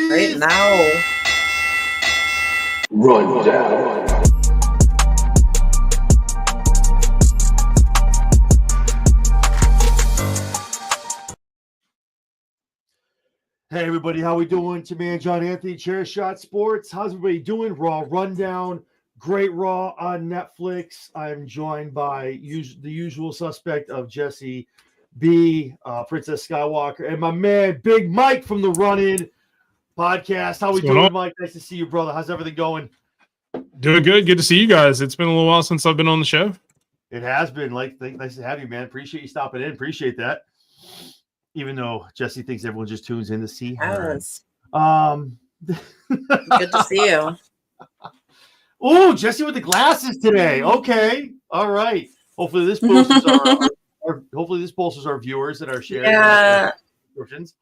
Right now. Rundown. Hey everybody, how we doing? It's your man John Anthony, Chair Shot Sports. How's everybody doing? Raw Rundown, great Raw on Netflix. I'm joined by the usual suspect of Jesse B, Princess Skywalker, and my man Big Mike from the Run-In podcast. How we doing, Mike? Nice to see you, brother. How's everything going? Doing good. Good to see you guys. It's been a little while since I've been on the show. It has been. Nice to have you, man. Appreciate you stopping in. Appreciate that. Even though Jesse thinks everyone just tunes in to see her. Yes. Good to see you. Oh, Jesse with the glasses today. Okay. All right. Hopefully this bolsters hopefully this bolsters our viewers that are sharing descriptions.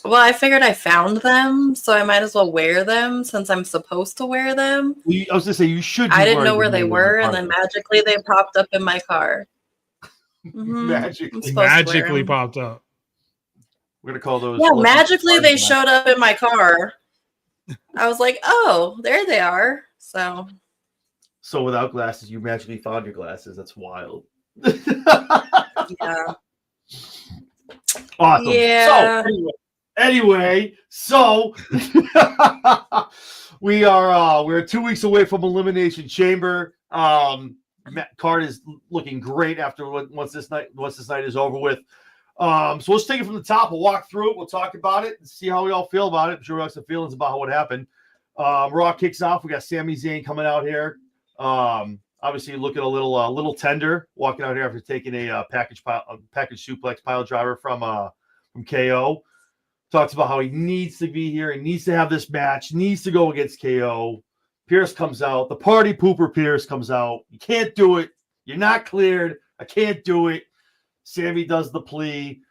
Well, I figured I found them, so I might as well wear them since I'm supposed to wear them. I was gonna say you should. I didn't know where they were, and then magically they popped up in my car. Mm-hmm. Magically popped up. We're gonna call those. Yeah, magically they showed up in my car. I was like, "Oh, there they are." So without glasses, you magically found your glasses. That's wild. Yeah. Awesome. Yeah. So anyway, we're 2 weeks away from Elimination Chamber. Card is looking great after once this night is over with. So let's take it from the top. We'll walk through it. We'll talk about it and see how we all feel about it. I'm sure we have some feelings about what happened. Raw kicks off. We got Sami Zayn coming out here. Obviously looking a little tender, walking out here after taking a package suplex pile driver from KO. Talks about how he needs to be here. He needs to have this match. Needs to go against KO. Pierce comes out. The party pooper Pierce comes out. You can't do it. You're not cleared. I can't do it. Sami does the plea.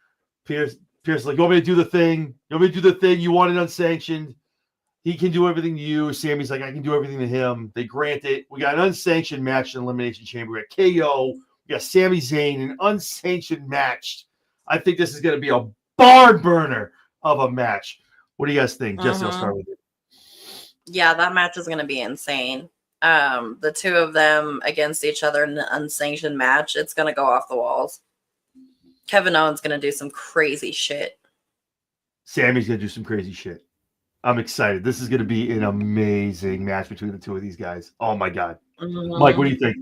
Pierce is like, you want me to do the thing? You want me to do the thing? You want it unsanctioned. He can do everything to you. Sami's like, I can do everything to him. They grant it. We got an unsanctioned match in Elimination Chamber. We got KO. We got Sami Zayn, an unsanctioned match. I think this is going to be a barn burner of a match. What do you guys think? Jesse, I'll start with you. Yeah, that match is going to be insane. The two of them against each other in an unsanctioned match, it's going to go off the walls. Kevin Owens going to do some crazy shit. Sami's going to do some crazy shit. I'm excited. This is going to be an amazing match between the two of these guys. Oh, my God. Mm-hmm. Mike, what do you think?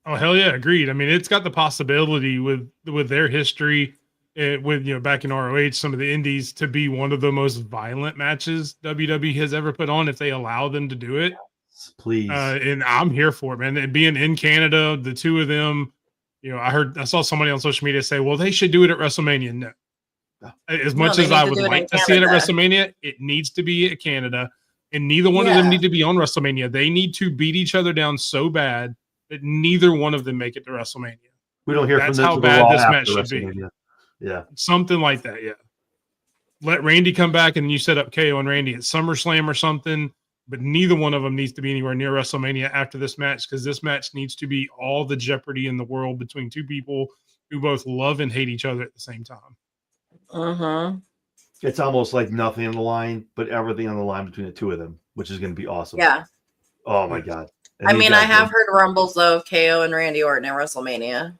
Oh, hell yeah. Agreed. I mean, it's got the possibility with their history with, back in ROH, some of the indies to be one of the most violent matches WWE has ever put on if they allow them to do it. Yes, please. And I'm here for it, man. And being in Canada, the two of them, I saw somebody on social media say, well, they should do it at WrestleMania. No. As much as I would like to see it at WrestleMania, it needs to be at Canada. And neither one of them need to be on WrestleMania. They need to beat each other down so bad that neither one of them make it to WrestleMania. We don't hear That's from them. how bad this match should be. Yeah. Something like that, yeah. Let Randy come back and you set up KO and Randy at SummerSlam or something, but neither one of them needs to be anywhere near WrestleMania after this match because this match needs to be all the jeopardy in the world between two people who both love and hate each other at the same time. Uh-huh. It's almost like nothing on the line, but everything on the line between the two of them, which is going to be awesome. Yeah. Oh, my God. And I have heard rumbles of KO and Randy Orton at WrestleMania.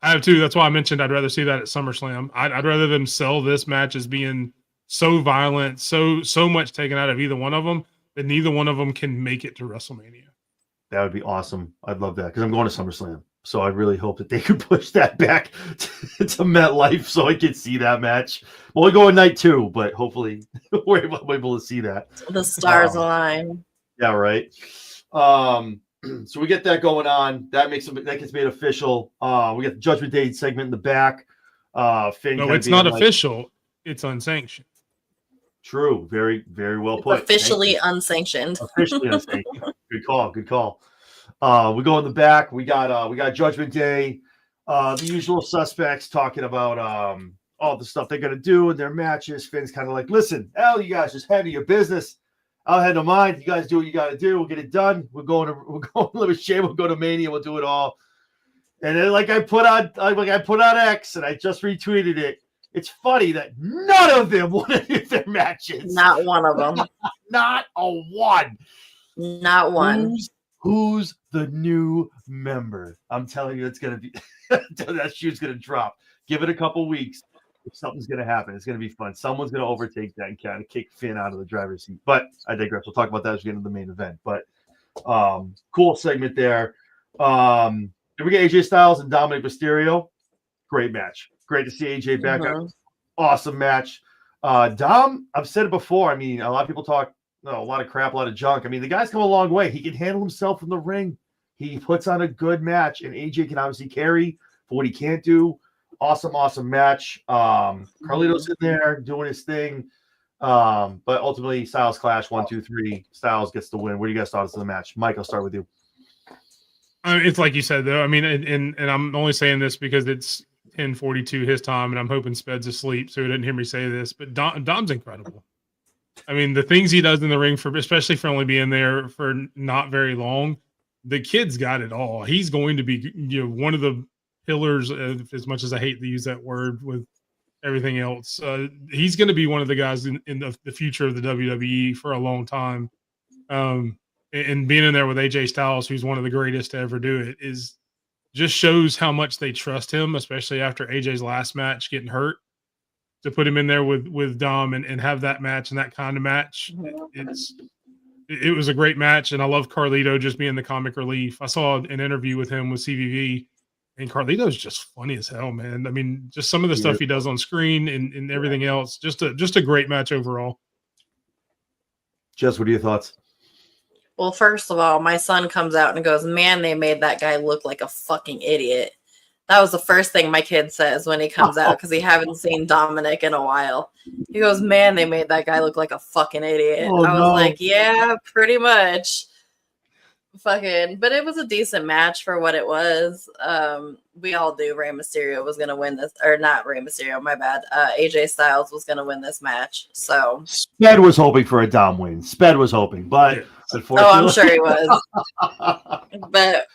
I have too. That's why I mentioned I'd rather see that at SummerSlam. I'd rather them sell this match as being so violent, so much taken out of either one of them that neither one of them can make it to WrestleMania. That would be awesome. I'd love that because I'm going to SummerSlam. So I really hope that they could push that back to MetLife so I could see that match. Well, we go on night 2, but hopefully we're able to see that. The stars align. Yeah, right. So we get that going on. That gets made official. We got the Judgment Day segment in the back. Finn. No, it's not official. It's unsanctioned. True. Very, very well put. Officially unsanctioned. Officially unsanctioned. Good call. Good call. We go in the back. We got Judgment Day. The usual suspects talking about all the stuff they're gonna do in their matches. Finn's kind of like, listen, hell, you guys just handle your business. I'll handle mine. You guys do what you got to do. We'll get it done. We're going to live a shame. We'll go to Mania. We'll do it all. And then, I put on X, and I just retweeted it. It's funny that none of them won any of their matches. Not one of them. Not a one. Not one. Who's the new member? I'm telling you, it's gonna be that shoe's gonna drop. Give it a couple weeks. Something's gonna happen. It's gonna be fun. Someone's gonna overtake that and kind of kick Finn out of the driver's seat. But I digress. We'll talk about that as we get into the main event. But cool segment there. Did we get AJ Styles and Dominic Mysterio? Great match. Great to see AJ back. Awesome match. Dom, I've said it before. I mean, a lot of people talk a lot of crap, a lot of junk. I mean, the guy's come a long way. He can handle himself in the ring. He puts on a good match, and AJ can obviously carry for what he can't do. Awesome match. Carlito's in there doing his thing. But ultimately, Styles clash 1, 2, 3. Styles gets the win. What do you guys thought of the match? Mike, I'll start with you. It's like you said, though. I mean, and I'm only saying this because it's 10:42 his time, and I'm hoping Sped's asleep so he didn't hear me say this. But Dom's incredible. I mean, the things he does in the ring, especially for only being there for not very long, the kid's got it all. He's going to be, one of the pillars, as much as I hate to use that word with everything else. He's going to be one of the guys in the future of the WWE for a long time. And being in there with AJ Styles, who's one of the greatest to ever do it, just shows how much they trust him, especially after AJ's last match getting hurt. To put him in there with Dom and have that match and that kind of match, it was a great match. And I love Carlito just being the comic relief. I saw an interview with him with CVV, and Carlito's just funny as hell, man. I mean, just some of the stuff he does on screen and everything else. Just a great match overall. Jess, what are your thoughts? Well, first of all, my son comes out and goes, "Man, they made that guy look like a fucking idiot." That was the first thing my kid says when he comes out because he haven't seen Dominic in a while. He goes, "Man, they made that guy look like a fucking idiot." Oh, I was no. like, yeah, pretty much. But it was a decent match for what it was. We all knew Rey Mysterio was going to win this, or not Rey Mysterio, my bad. AJ Styles was going to win this match. So Sped was hoping for a Dom win. Sped was hoping, but unfortunately, I'm sure he was. But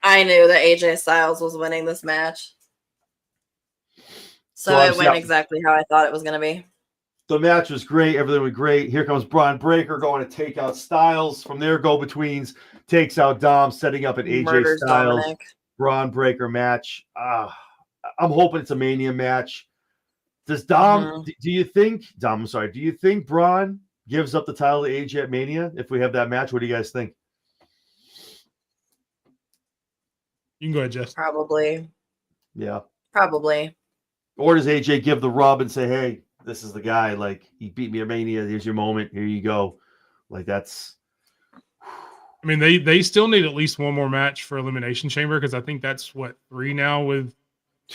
I knew that AJ Styles was winning this match. So it went exactly how I thought it was going to be. The match was great. Everything was great. Here comes Braun Breaker going to take out Styles. From their go-betweens, takes out Dom, setting up an AJ Styles Dominic. Braun Breaker match. I'm hoping it's a Mania match. Does Dom, do you think Braun gives up the title to AJ at Mania if we have that match? What do you guys think? You can go ahead, Jess. Probably. Yeah. Probably. Or does AJ give the rub and say, "Hey, this is the guy. Like, he beat me at Mania. Here's your moment. Here you go." Like, that's. I mean, they still need at least one more match for Elimination Chamber because I think that's 3 now with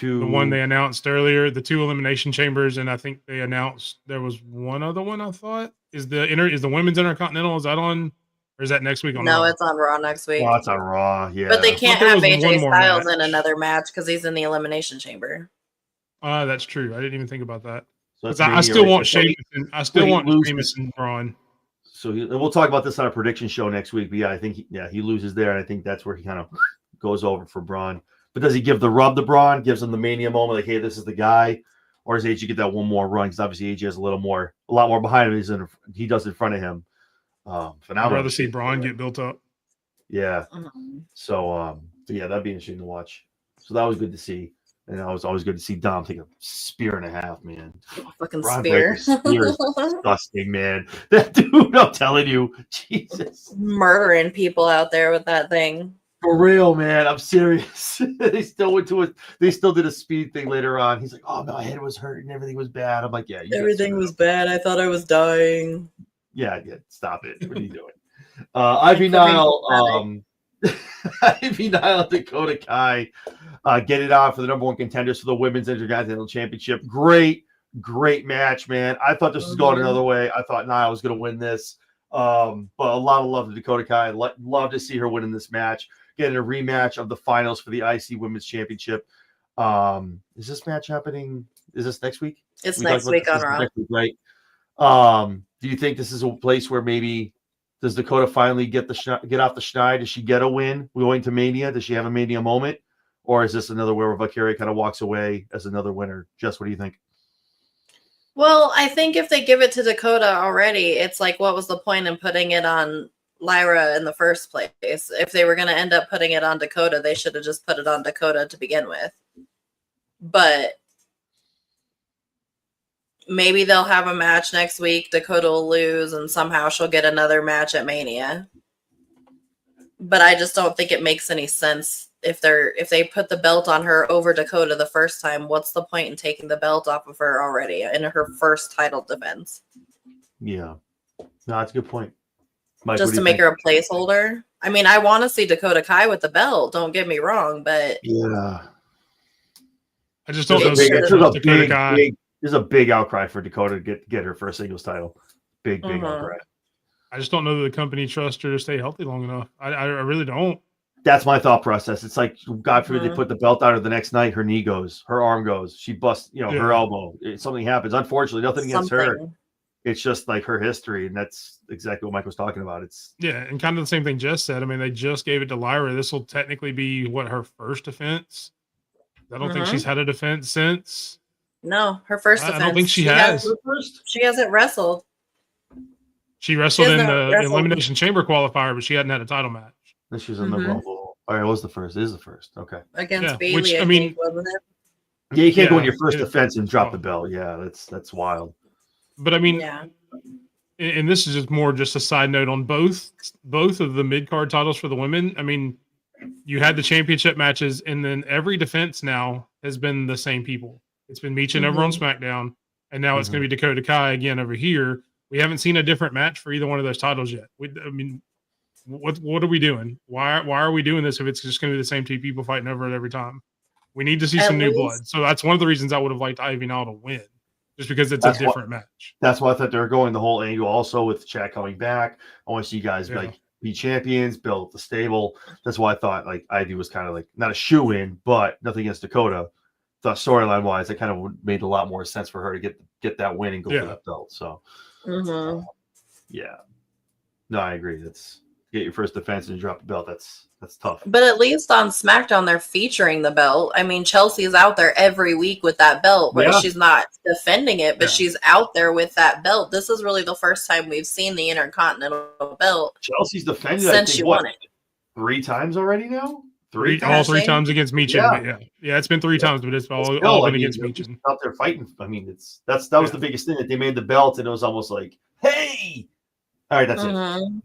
the one they announced earlier, the 2 Elimination Chambers, and I think they announced there was one other one. I thought is the Women's Intercontinental, is that on, or is that next week on? No, Raw? it's on Raw next week. Oh, it's on Raw. Yeah, but they can't there have was AJ one more Styles match. in another match because he's in the Elimination Chamber. That's true. I didn't even think about that. So that's I Mania still right want there. Sheamus. I still he want loses. Sheamus and Braun. So we'll talk about this on a prediction show next week. But yeah, I think he loses there, and I think that's where he kind of goes over for Braun. But does he give the rub to Braun? Gives him the Mania moment, like, "Hey, this is the guy," or does AJ get that one more run? Because obviously AJ has a lot more behind him. He does in front of him. I'd rather see Braun get built up. Yeah. So yeah, that'd be interesting to watch. So that was good to see. And it was always good to see Dom take a spear and a half, man. Fucking Braun spear. Breaker's spear is disgusting, man. That dude, I'm telling you, Jesus. Murdering people out there with that thing. For real, man. I'm serious. They still did a speed thing later on. He's like, "Oh, my head was hurting. Everything was bad." I'm like, "Yeah, Everything was bad. I thought I was dying." Yeah, stop it. What are you doing? Ivy Nile, Ivy Nile, Dakota Kai, get it on for the number 1 contenders for the Women's Intercontinental Championship. Great match, man. I thought this was going another way. I thought Nile was going to win this. But a lot of love to Dakota Kai. Love to see her winning this match, getting a rematch of the finals for the IC Women's Championship. Is this match happening? Is this next week? It's next week on Raw. Next week, right? Do you think this is a place where maybe does Dakota finally get off the schneid? Does she get a win going to Mania? Does she have a Mania moment? Or is this another where Valkyria kind of walks away as another winner? Jess, what do you think? Well, I think if they give it to Dakota already, it's like, what was the point in putting it on Lyra in the first place? If they were going to end up putting it on Dakota, they should have just put it on Dakota to begin with. But maybe they'll have a match next week. Dakota will lose, and somehow she'll get another match at Mania. But I just don't think it makes any sense if they put the belt on her over Dakota the first time. What's the point in taking the belt off of her already in her first title defense? Yeah, no, that's a good point. Mike, Just to make her a placeholder. I mean, I want to see Dakota Kai with the belt. Don't get me wrong, but yeah, I just don't know. There's a big outcry for Dakota to get her first singles title. Big outcry. I just don't know that the company trusts her to stay healthy long enough. I really don't. That's my thought process. It's like, God forbid they put the belt on her the next night, her knee goes, her arm goes, she busts, her elbow. Something happens. Unfortunately, nothing against her. It's just like her history, and that's exactly what Mike was talking about. And kind of the same thing Jess said. I mean, they just gave it to Lyra. This will technically be her first defense. I don't think she's had a defense since. No, her first defense. I don't think she has. She hasn't wrestled. She wrestled in the Elimination Chamber qualifier, but she hadn't had a title match. She was in the Rumble. All right, it was the first. It is the first. Okay. Against Bayley, which, I mean, wasn't it? Yeah, you can't go in your first defense and drop the belt. Yeah, that's wild. But I mean, and this is just a side note on both of the mid-card titles for the women. I mean, you had the championship matches, and then every defense now has been the same people. It's been Micha over on SmackDown, and now it's going to be Dakota Kai again over here. We haven't seen a different match for either one of those titles yet. I mean, what are we doing? Why are we doing this if it's just going to be the same two people fighting over it every time? We need to see some new blood. So that's one of the reasons I would have liked Ivy Nile to win, just because it's a different match. That's why I thought they were going the whole angle. Also with Chad coming back, I want to see you guys be champions, build up the stable. That's why I thought like Ivy was kind of like not a shoe in, but nothing against Dakota. Thought storyline wise, it kind of made a lot more sense for her to get that win and go for that belt. So. No, I agree. That's get your first defense and drop the belt. That's tough. But at least on SmackDown, they're featuring the belt. I mean, Chelsea's out there every week with that belt, where she's not defending it, but she's out there with that belt. This is really the first time we've seen the Intercontinental belt. Chelsea's defended since she won it 3 times already now. All three times against Micha. Yeah, it's been 3 times, but it's all been against Micha. Out there fighting. I mean, that was the biggest thing that they made the belt, and it was almost like, hey, all right, that's it.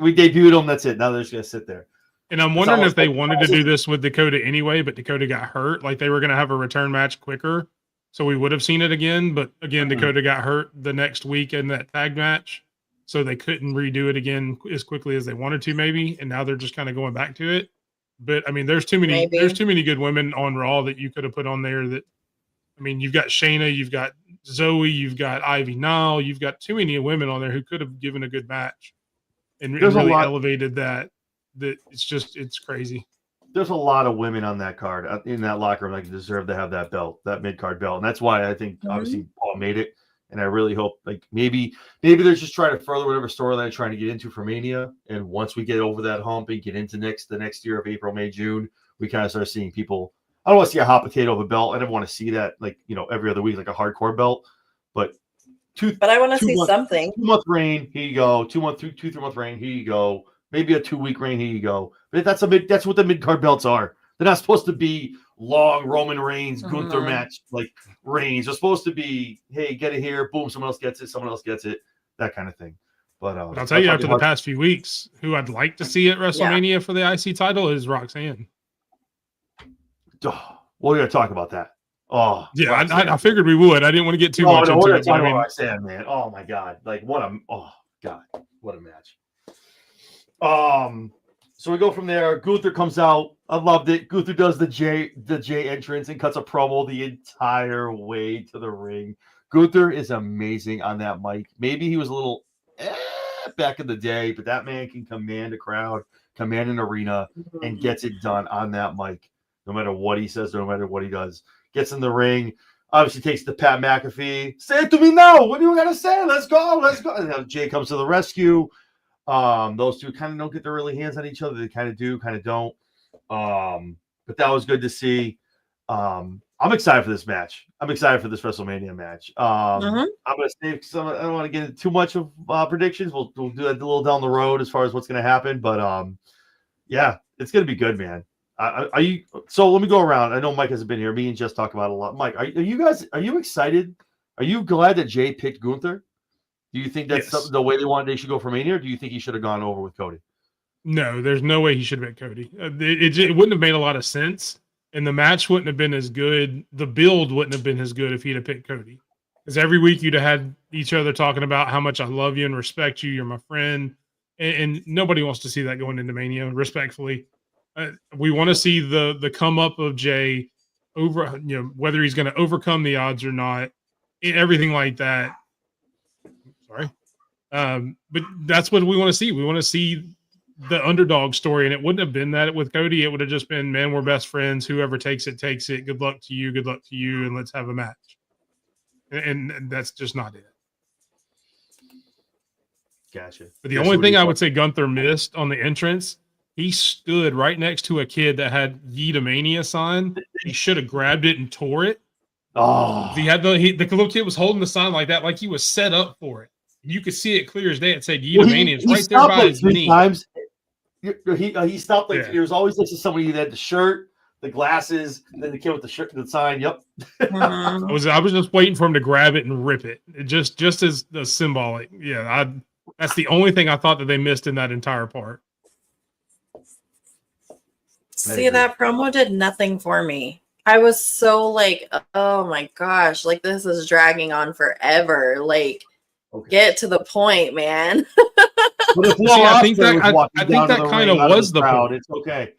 We debuted them. That's it. Now they're just gonna sit there. And I'm wondering if they wanted to do this with Dakota anyway, but Dakota got hurt. Like they were gonna have a return match quicker, so we would have seen it again. But again, Dakota got hurt the next week in that tag match, so they couldn't redo it again as quickly as they wanted to, maybe. And now they're just kind of going back to it. But I mean, there's too many good women on Raw that you could have put on there. That I mean, you've got Shayna, you've got Zoe, you've got Ivy Nile, you've got too many women on there who could have given a good match and really elevated that. That it's crazy. There's a lot of women on that card in that locker room that deserve to have that belt, that mid card belt, and that's why I think obviously Paul made it. And I really hope like maybe they're just trying to further whatever storyline they're trying to get into for Mania. And once we get over that hump and get into the next year of April, May, June, we kind of start seeing people. I don't want to see a hot potato of a belt. I don't want to see that like every other week like a hardcore belt. But I want to see something. 2-month reign, here you go. 2-3 month reign, here you go. Maybe a 2-week reign, here you go. But that's what the mid card belts are. They're not supposed to be long Roman Reigns, Gunther match like reigns. They're supposed to be, hey, get it here, boom, someone else gets it, that kind of thing. But I'll tell you, after the past few weeks, who I'd like to see at WrestleMania for the IC title is Roxanne. We're gonna talk about that. Oh, yeah, I figured we would. I didn't want to get too much into it. But I mean, Roxanne, man. Oh my God, like what a match. So we go from there. Gunther comes out. I loved it. Gunther does the J entrance and cuts a promo the entire way to the ring. Gunther is amazing on that mic. Maybe he was a little back in the day, but that man can command a crowd, command an arena, and gets it done on that mic. No matter what he says, no matter what he does. Gets in the ring. Obviously takes the Pat McAfee. Say it to me now. What do you got to say? Let's go. And Jay comes to the rescue. Those two kind of don't get their really hands on each other. They kind of do, kind of don't. But that was good to see. I'm excited for this match. I'm excited for this WrestleMania match. Mhm. I'm going to save some. I don't want to get into too much of predictions. We'll do that a little down the road as far as what's going to happen. But yeah, it's going to be good, man. Are you? So let me go around. I know Mike hasn't been here. Me and Jess talk about it a lot. Mike, are you guys? Are you excited? Are you glad that Jay picked Gunther? Do you think that's Yes. the way they should go for Mania, or do you think he should have gone over with Cody? No, there's no way he should have been Cody. It wouldn't have made a lot of sense, and the match wouldn't have been as good. The build wouldn't have been as good if he'd have picked Cody. Because every week you'd have had each other talking about how much I love you and respect you. You're my friend, and nobody wants to see that going into Mania. Respectfully, we want to see the come up of Jay over. Whether he's going to overcome the odds or not, everything like that. Sorry, but that's what we want to see. We want to see the underdog story, and it wouldn't have been that with Cody. It would have just been, man, we're best friends. Whoever takes it, takes it. Good luck to you. Good luck to you. And let's have a match. And that's just not it. Gotcha. But the only thing I would say Gunther missed on the entrance, he stood right next to a kid that had Yeeta Mania sign. He should have grabbed it and tore it. Oh, He had the little kid was holding the sign like that, like he was set up for it. You could see it clear as day. It said Yeeta Mania. It's right there by his knee. Times. He stopped like Yeah. there was always like somebody that had the shirt, the glasses, and then the kid with the shirt, the sign. Yep. Mhm. I was just waiting for him to grab it and rip it. It just as the symbolic. Yeah, that's the only thing I thought that they missed in that entire part. See, that promo did nothing for me. I was so like, oh my gosh, like this is dragging on forever. Like, get to the point, man. But if See, I think Ospreay that was I walking think down to that the kind ring of out of was the crowd, point. It's okay.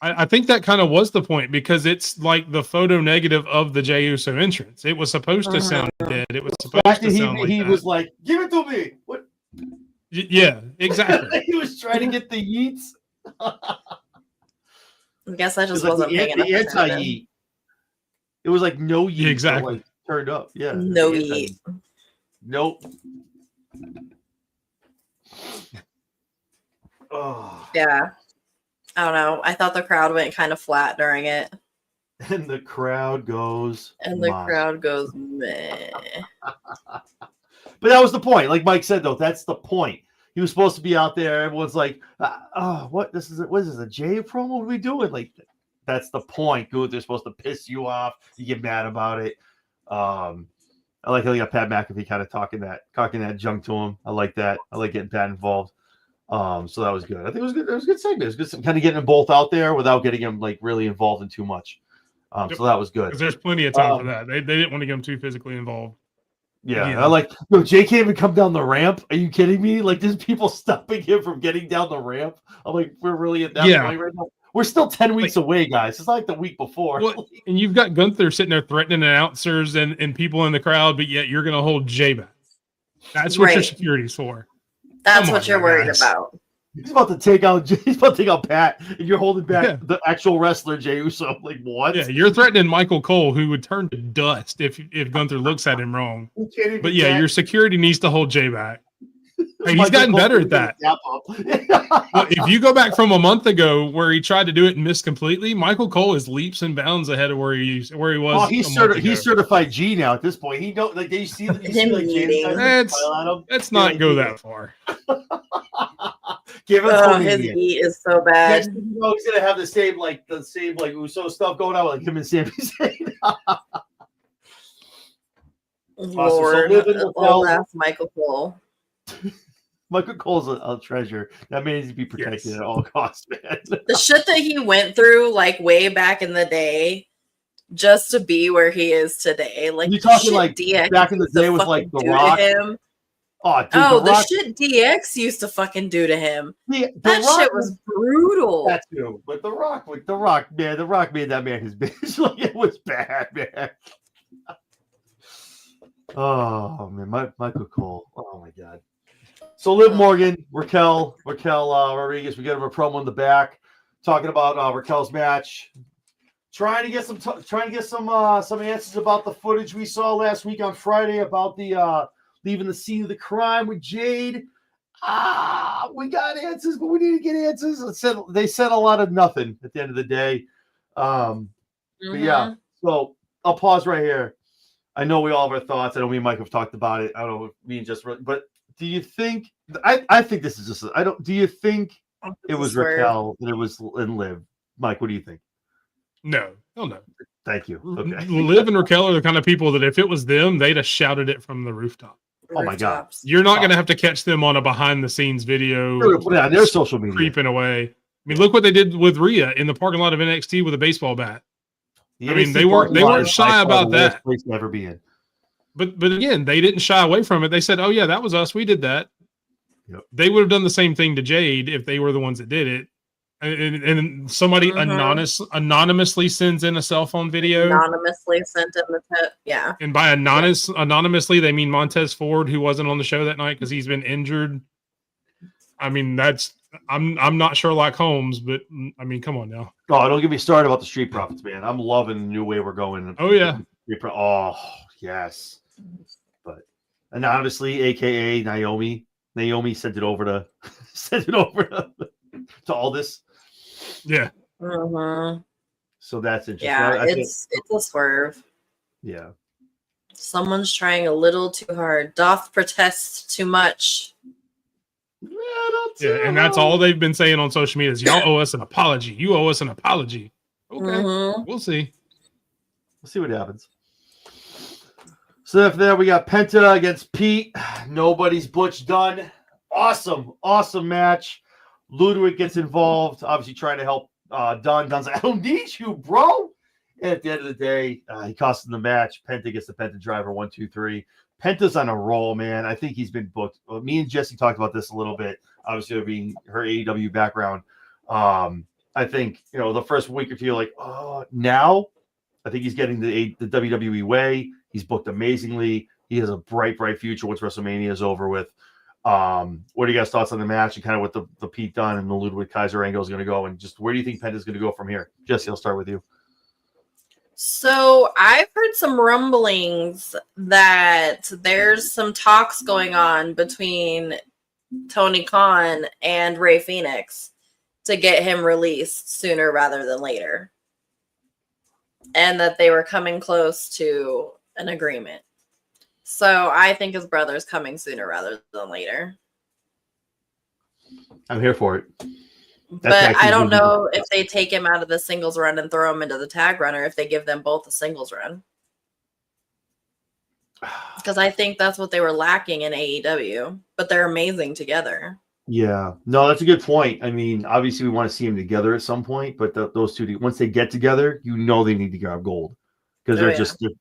I think that kind of was the point because it's like the photo negative of the Jey Uso entrance. It was supposed to sound dead. It was supposed to sound like he that. was like, "Give it to me." What? Yeah, exactly. He was trying to get the yeets. I guess I just It was wasn't like paying the attention. anti-yeet. It was like no yeet. Exactly. Like, turned up. Yeah. No the yeet. Nope. Oh. Yeah. I don't know. I thought the crowd went kind of flat during it. And the crowd goes. And the "My." crowd goes, meh. But that was the point. Like Mike said, though, that's the point. He was supposed to be out there. Everyone's like, "Oh, what? What is this? A Jay promo? What are we doing?" Like, that's the point. Good. They're supposed to piss you off. You get mad about it. I like how you got Pat McAfee kind of talking that junk to him. I like that. I like getting Pat involved. So that was good. I think it was good. It was a good segment. It was good. Kind of getting them both out there without getting them like really involved in too much. So that was good. Because there's plenty of time for that. They didn't want to get them too physically involved. Yeah, Yeah. I like. Jay can't even come down the ramp. Are you kidding me? Like, there's people stopping him from getting down the ramp. I'm like, we're really at that point right now. We're still 10 weeks away, guys. It's not like the week before. Well, and you've got Gunther sitting there threatening announcers and people in the crowd, but yet you're going to hold Jay back. That's what your security's for. That's Come what on, you're worried guys. about. He's about to take out Pat, and you're holding back the actual wrestler Jey Uso. I'm like, what? Yeah, you're threatening Michael Cole, who would turn to dust if Gunther looks at him wrong. But yeah, your security needs to hold Jay back. Hey, he's gotten better at that. Well, if you go back from a month ago where he tried to do it and missed completely, Michael Cole is leaps and bounds ahead of where he was. Oh, he's certified G now at this point. He don't like they see let's not go that far. Give it his beat is so bad. He's gonna have the same Uso stuff going on with like him and Sami Zayn. Lord, ass Michael Cole. Michael Cole's a treasure. That man needs to be protected at all costs, man. The shit that he went through, like way back in the day, just to be where he is today. Like you talking like DX back in the day with like The Rock. Him. Oh, dude, the shit DX used to fucking do to him. That shit was brutal. That too. But The Rock made that man his bitch. Like it was bad, man. Oh man, Michael Cole. Oh my god. So Liv Morgan, Raquel Rodriguez. We got a promo in the back talking about Raquel's match. Trying to get some answers about the footage we saw last week on Friday about the leaving the scene of the crime with Jade. We got answers, but we need to get answers. They said a lot of nothing at the end of the day. But yeah, So I'll pause right here. I know we all have our thoughts. I know me and Mike have talked about it. I don't know if me and just, but do you think? I think this is just. I don't. Do you think it was Raquel and it was in Liv? Mike, what do you think? No, hell no. Thank you. Okay. Liv and Raquel are the kind of people that if it was them, they'd have shouted it from the rooftop. Oh my God. You're not going to have to catch them on a behind the scenes video. Yeah, their social media creeping away. I mean, look what they did with Rhea in the parking lot of NXT with a baseball bat. The I mean, they weren't shy about that. Place to ever be in. But again, they didn't shy away from it. They said, "Oh yeah, that was us. We did that." Yep. They would have done the same thing to Jade if they were the ones that did it. And somebody anonymously sends in a cell phone video. Anonymously sent in the tip. Yeah. And by anonymously, they mean Montez Ford, who wasn't on the show that night because he's been injured. I mean, I'm not Sherlock Holmes, but I mean, come on now. Oh, don't get me started about the Street Profits, man. I'm loving the new way we're going. Oh yeah. Oh yes. But anonymously, aka Naomi. Naomi sent it over to Aldis. Yeah. Mm-hmm. So that's interesting. Yeah, it's a swerve. Yeah. Someone's trying a little too hard. Doth protest too much. Yeah, and that's all they've been saying on social media is y'all owe us an apology. You owe us an apology. Okay, we'll see. We'll see what happens. So after that, we got Penta against Pete. Nobody's Butch done. Awesome match. Ludwig gets involved, obviously trying to help Dunn. Dunn's like, I don't need you, bro. And at the end of the day, he costs him the match. Penta gets the Penta driver 1, 2, 3. Penta's on a roll, man. I think he's been booked. Me and Jesse talked about this a little bit. Obviously, being her AEW background. I think, the first week or two, you're like, oh, now I think he's getting the WWE way. He's booked amazingly. He has a bright future once WrestleMania is over with. What are you guys' thoughts on the match and kind of what the Pete Dunne and the Ludwig Kaiser angle is going to go, and just where do you think Penta's going to go from here? Jesse, I'll start with you. So I've heard some rumblings that there's some talks going on between Tony Khan and Rey Fenix to get him released sooner rather than later, and that they were coming close to an agreement. So I think his brother's coming sooner rather than later. I'm here for it. But I don't know if they take him out of the singles run and throw him into the tag run, or if they give them both a singles run. Because I think that's what they were lacking in AEW. But they're amazing together. Yeah. No, that's a good point. I mean, obviously we want to see them together at some point, but those two, once they get together, they need to grab gold. Because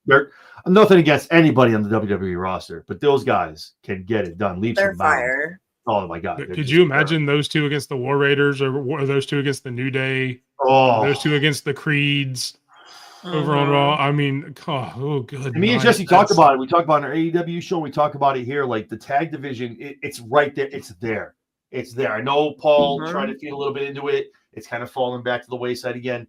they're nothing against anybody on the WWE roster, but those guys can get it done. They're fire. Oh my God! Could you imagine those two against the War Raiders, or those two against the New Day? Those two against the Creeds over on Raw. I mean, good. And me and Jesse talked about it. We talked about it on our AEW show. We talked about it here. Like the tag division, it's right there. It's there. It's there. I know Paul tried to feed a little bit into it. It's kind of falling back to the wayside again.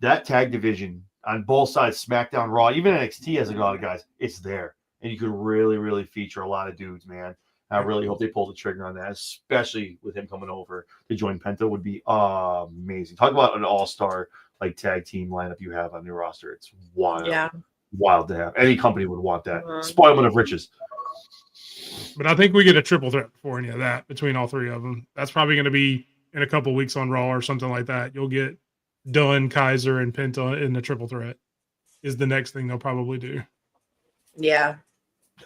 That tag division on both sides, SmackDown, Raw, even NXT has a lot of guys. It's there, and you could really, really feature a lot of dudes, man. I really hope they pull the trigger on that, especially with him coming over to join Penta. Would be amazing. Talk about an all-star tag team lineup you have on your roster. It's wild. Yeah. Wild to have. Any company would want that. Spoilment of riches. But I think we get a triple threat before any of that between all three of them. That's probably going to be in a couple weeks on Raw or something like that. You'll get Dunn, Kaiser, and Penta in the triple threat is the next thing they'll probably do. Yeah.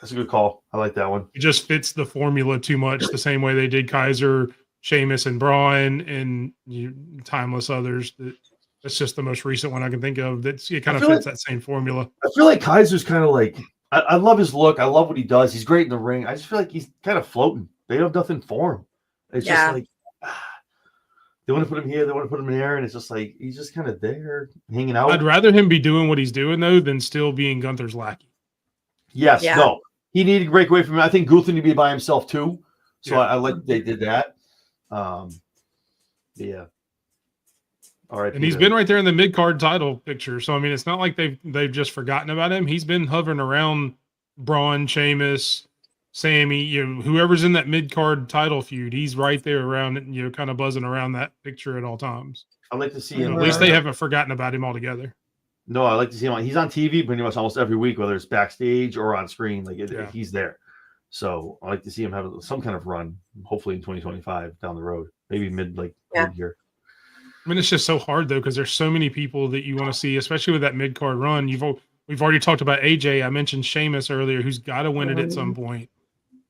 That's a good call. I like that one. It just fits the formula too much, the same way they did Kaiser, Sheamus, and Braun, and timeless others. That's just the most recent one I can think of. It kind of fits that same formula. I feel like Kaiser's kind of like, I love his look. I love what he does. He's great in the ring. I just feel like he's kind of floating. They have nothing for him. It's just like, they want to put him here, they want to put him there, and it's just like, he's just kind of there, hanging out. I'd rather him be doing what he's doing, though, than still being Gunther's lackey. Yes, no. He needed to break away from him. I think Gunther needed to be by himself too. So I like they did that. Yeah. All right. And he's been right there in the mid-card title picture. So I mean, it's not like they've just forgotten about him. He's been hovering around Braun, Sheamus, Sammy, whoever's in that mid-card title feud, he's right there around it, kind of buzzing around that picture at all times. I'd like to see him. At least they haven't forgotten about him altogether. No, I like to see him. He's on TV pretty much almost every week, whether it's backstage or on screen. Yeah. He's there. So I like to see him have some kind of run, hopefully in 2025 down the road, maybe mid year. I mean, it's just so hard though because there's so many people that you want to see, especially with that mid card run. We've already talked about AJ. I mentioned Sheamus earlier, who's got to win it at some point.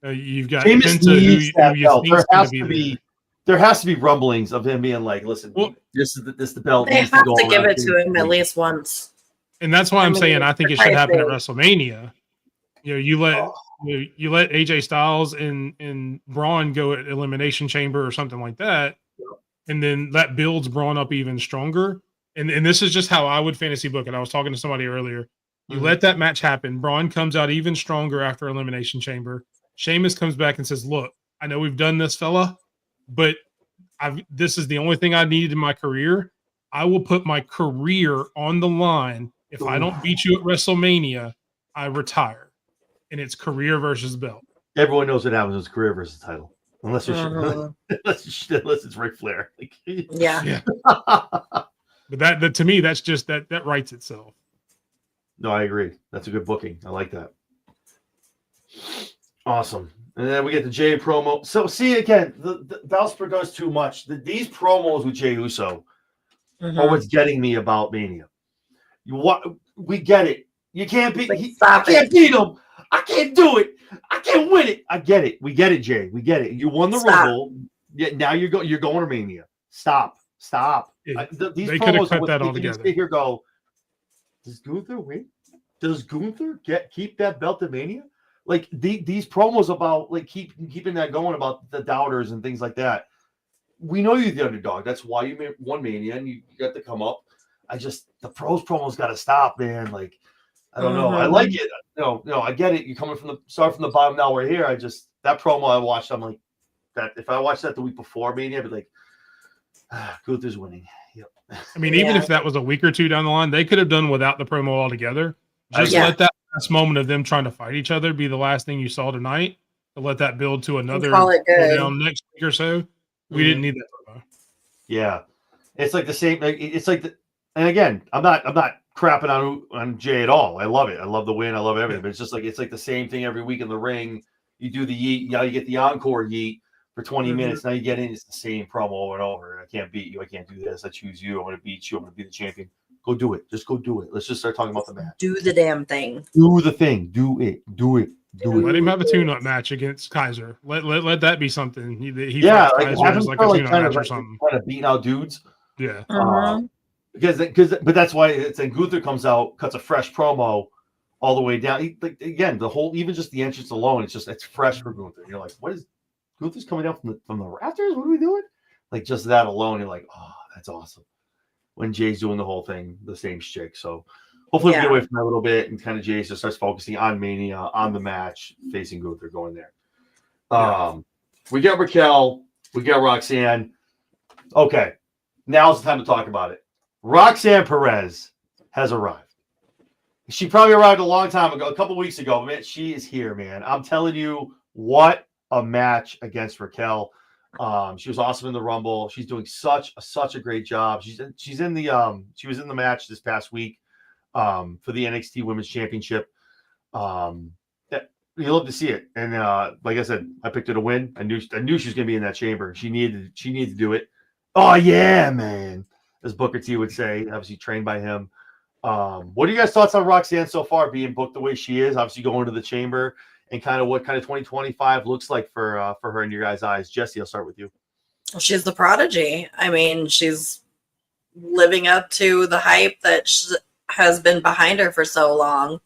You've got Sheamus Penta, who needs that you belt. think's going to be there. There has to be rumblings of him being like, listen, Well, this is the belt. They have to give it to him at least once. And that's why I'm saying I think it should happen at big. WrestleMania. You let AJ Styles and Braun go at Elimination Chamber or something like that, and then that builds Braun up even stronger. And this is just how I would fantasy book it. I was talking to somebody earlier. You let that match happen. Braun comes out even stronger after Elimination Chamber. Sheamus comes back and says, "Look, I know we've done this, fella, but this is the only thing I needed in my career. I will put my career on the line. If I don't beat you at WrestleMania, I retire." And it's career versus belt. Everyone knows what happens with career versus title, unless it's Ric Flair. Yeah. But that to me, that's just that writes itself. No, I agree. That's a good booking. I like that. Awesome. And then we get the Jay promo. So see again, the Valspar does too much. These promos with Jey Uso are what's getting me about Mania. We get it. You can't beat. I can't beat him. I can't do it. I can't win it. I get it. We get it, Jay. We get it. You won the Rumble. Yeah, now you're going to Mania. Stop. These they could have promos cut are that all making me together. sit here go, does Gunther win? Does Gunther keep that belt at Mania? Like these promos about like keeping that going about the doubters and things like that. We know you're the underdog. That's why you won Mania and you got to come up. The pros promos got to stop, man. Like, I don't know. I like it. No, I get it. You're coming from the bottom. Now we're here. That promo I watched. I'm like, that if I watched that the week before Mania, I'd be like, Gunther's winning. Yep. I mean, even if that was a week or two down the line, they could have done without the promo altogether. Just let that last moment of them trying to fight each other be the last thing you saw tonight. To let that build to another down next week or so. We didn't need that promo. Yeah, it's like the same. It's like and again, I'm not crapping on Jay at all. I love it. I love the win. I love everything. But it's like the same thing every week in the ring. You do the yeet. Now you get the encore yeet for 20 minutes. Now you get in. It's the same promo over and over. I can't beat you. I can't do this. I choose you. I'm going to beat you. I'm going to be the champion. Go do it. Just go do it. Let's just start talking about the match. Do the damn thing. Do the thing. Do it. Do it. Do it. Let him have a tune-up match against Kaiser. Let that be something. He like Kaiser as like a tune-up match or something. Kind of beating out dudes. Yeah. But that's why Gunther comes out, cuts a fresh promo all the way down. Again, the whole, even just the entrance alone, it's fresh for Gunther. You're like, what is Gunther's coming down from the rafters? What are we doing? Like just that alone, you're like, oh, that's awesome. When Jay's doing the whole thing, the same shtick. So hopefully we get away from that a little bit and kind of Jay just starts focusing on Mania, on the match, facing Gunther, going there. We got Raquel, we got Roxanne. Okay, now's the time to talk about it. Roxanne Perez has arrived. She probably arrived a long time ago, a couple weeks ago. Man, she is here, man. I'm telling you, what a match against Raquel. She was awesome in the Rumble. She's doing such a great job. She was in the match this past week for the NXT Women's Championship. You love to see it. And like I said, I picked her to win. I knew she was gonna be in that chamber. She needed to do it. Oh yeah, man. As Booker T would say, obviously trained by him. What are you guys' thoughts on Roxanne so far, being booked the way she is? Obviously going to the chamber, and kind of what kind of 2025 looks like for her in your guys' eyes. Jesse, I'll start with you. She's the prodigy. I mean, she's living up to the hype that has been behind her for so long,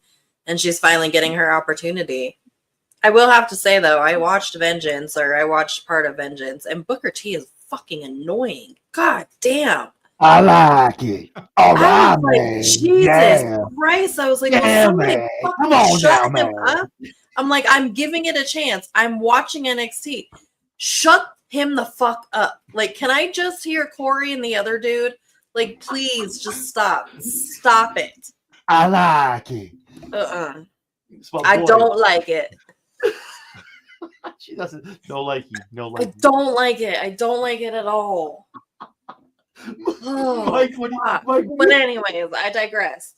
and she's finally getting her opportunity. I will have to say, though, I watched part of Vengeance, and Booker T is fucking annoying. God damn. I like it. All right, man. Jesus Christ. I was like, man. Come on now, man. I'm like, I'm giving it a chance. I'm watching NXT. Shut him the fuck up. Like, can I just hear Corey and the other dude? Like, please just stop. Stop it. I like it. I don't like it. She doesn't. No likey. I don't like it. I don't like it at all. Oh, Mike, what do you, fuck. Mike, But anyways, I digress.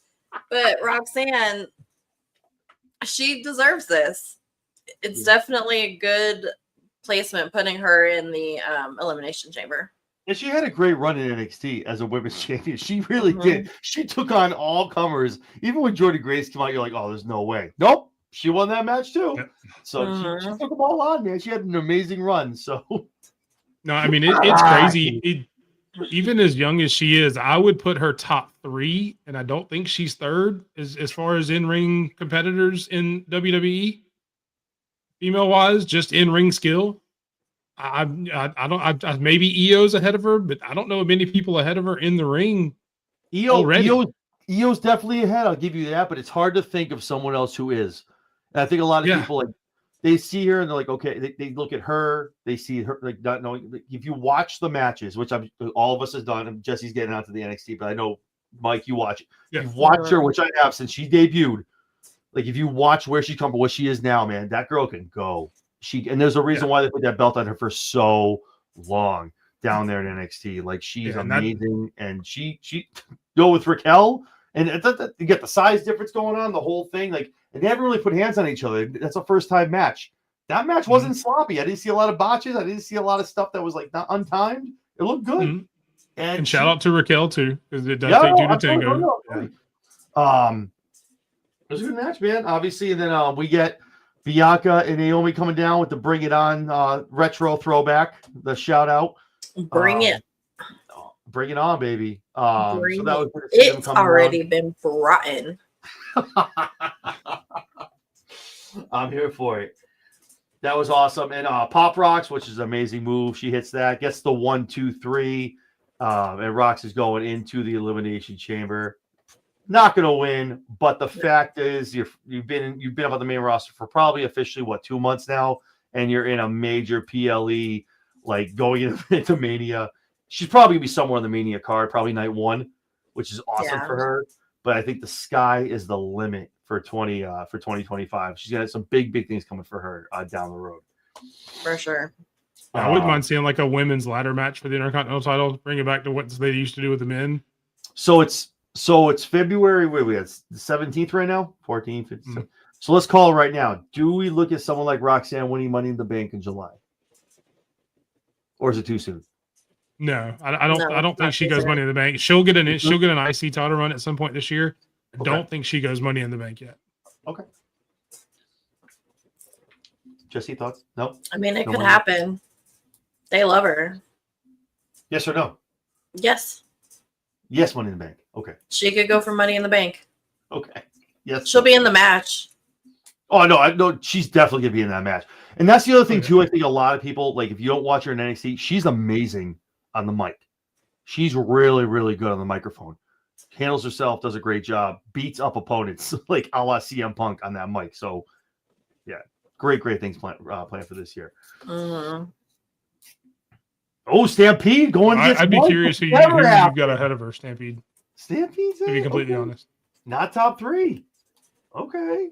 But Roxanne, she deserves this. It's definitely a good placement putting her in the elimination chamber. and she had a great run in NXT as a women's champion. She really Mhm. did. She took on all comers. Even when Jordan Grace came out, you're like, oh, there's no way. Nope. She won that match too. Yep. So she took them all on, man. She had an amazing run. So No, I mean it's crazy. Even as young as she is, I would put her top 3, and I don't think she's third as far as in-ring competitors in WWE, female wise, just in-ring skill. I maybe EO's ahead of her, but I don't know many people ahead of her in the ring. EO's definitely ahead. I'll give you that, but it's hard to think of someone else who is. And I think a lot of people like they see her and they're like, okay, they look at her, they see her like not knowing. Like, if you watch the matches, which all of us has done, and Jesse's getting out to the NXT, but I know Mike, you watch it. Yeah. You've watched her, which I have since she debuted. Like if you watch where she come from, what she is now, man, that girl can go. And there's a reason why they put that belt on her for so long down there in NXT. Like she's amazing, and she go with Raquel, and you get the size difference going on, the whole thing. Like, and they haven't really put hands on each other. That's a first time match. That match wasn't sloppy. I didn't see a lot of botches. I didn't see a lot of stuff that was like not untimed. It looked good. Mm-hmm. And shout out to Raquel too, because it does take two to tango. It was a good match, man. Obviously, and then we get Bianca and Naomi coming down with the Bring It On retro throwback, the shout out. Bring it. Bring it on, baby. So that was it's already been brought in. I'm here for it. That was awesome. And Pop Rocks, which is an amazing move. She hits that, gets the 1, 2, 3. And Rocks is going into the Elimination Chamber. Not going to win, but the fact is you've been up on the main roster for probably officially 2 months now, and you're in a major PLE, like going into Mania. She's probably gonna be somewhere on the Mania card, probably night 1, which is awesome for her. But I think the sky is the limit for 2025. She's got some big things coming for her down the road. For sure. I wouldn't mind seeing like a women's ladder match for the Intercontinental title, bring it back to what they used to do with the men. So it's February. Where we at the 17th right now, 14th. Mm-hmm. So let's call it right now. Do we look at someone like Roxanne winning Money in the Bank in July, or is it too soon? No, I don't think she goes Money in the Bank. She'll get an IC title run at some point this year. I don't think she goes Money in the Bank yet. Okay. Jesse, thoughts? No. I mean, it could happen. They love her. Yes or no? Yes. Yes, Money in the Bank. Okay. She could go for Money in the Bank. Okay. Yes. She'll be in the match. Oh no, she's definitely gonna be in that match. And that's the other thing too. I think a lot of people, like, if you don't watch her in NXT, she's amazing on the mic. She's really, really good on the microphone. Handles herself, does a great job, beats up opponents like a la CM Punk on that mic. So, yeah, great things planned for this year. Mm-hmm. Oh, Stampede going. I'd be curious who you've got ahead of her. Stampede. Stampede's to be completely honest. Not top 3. Okay.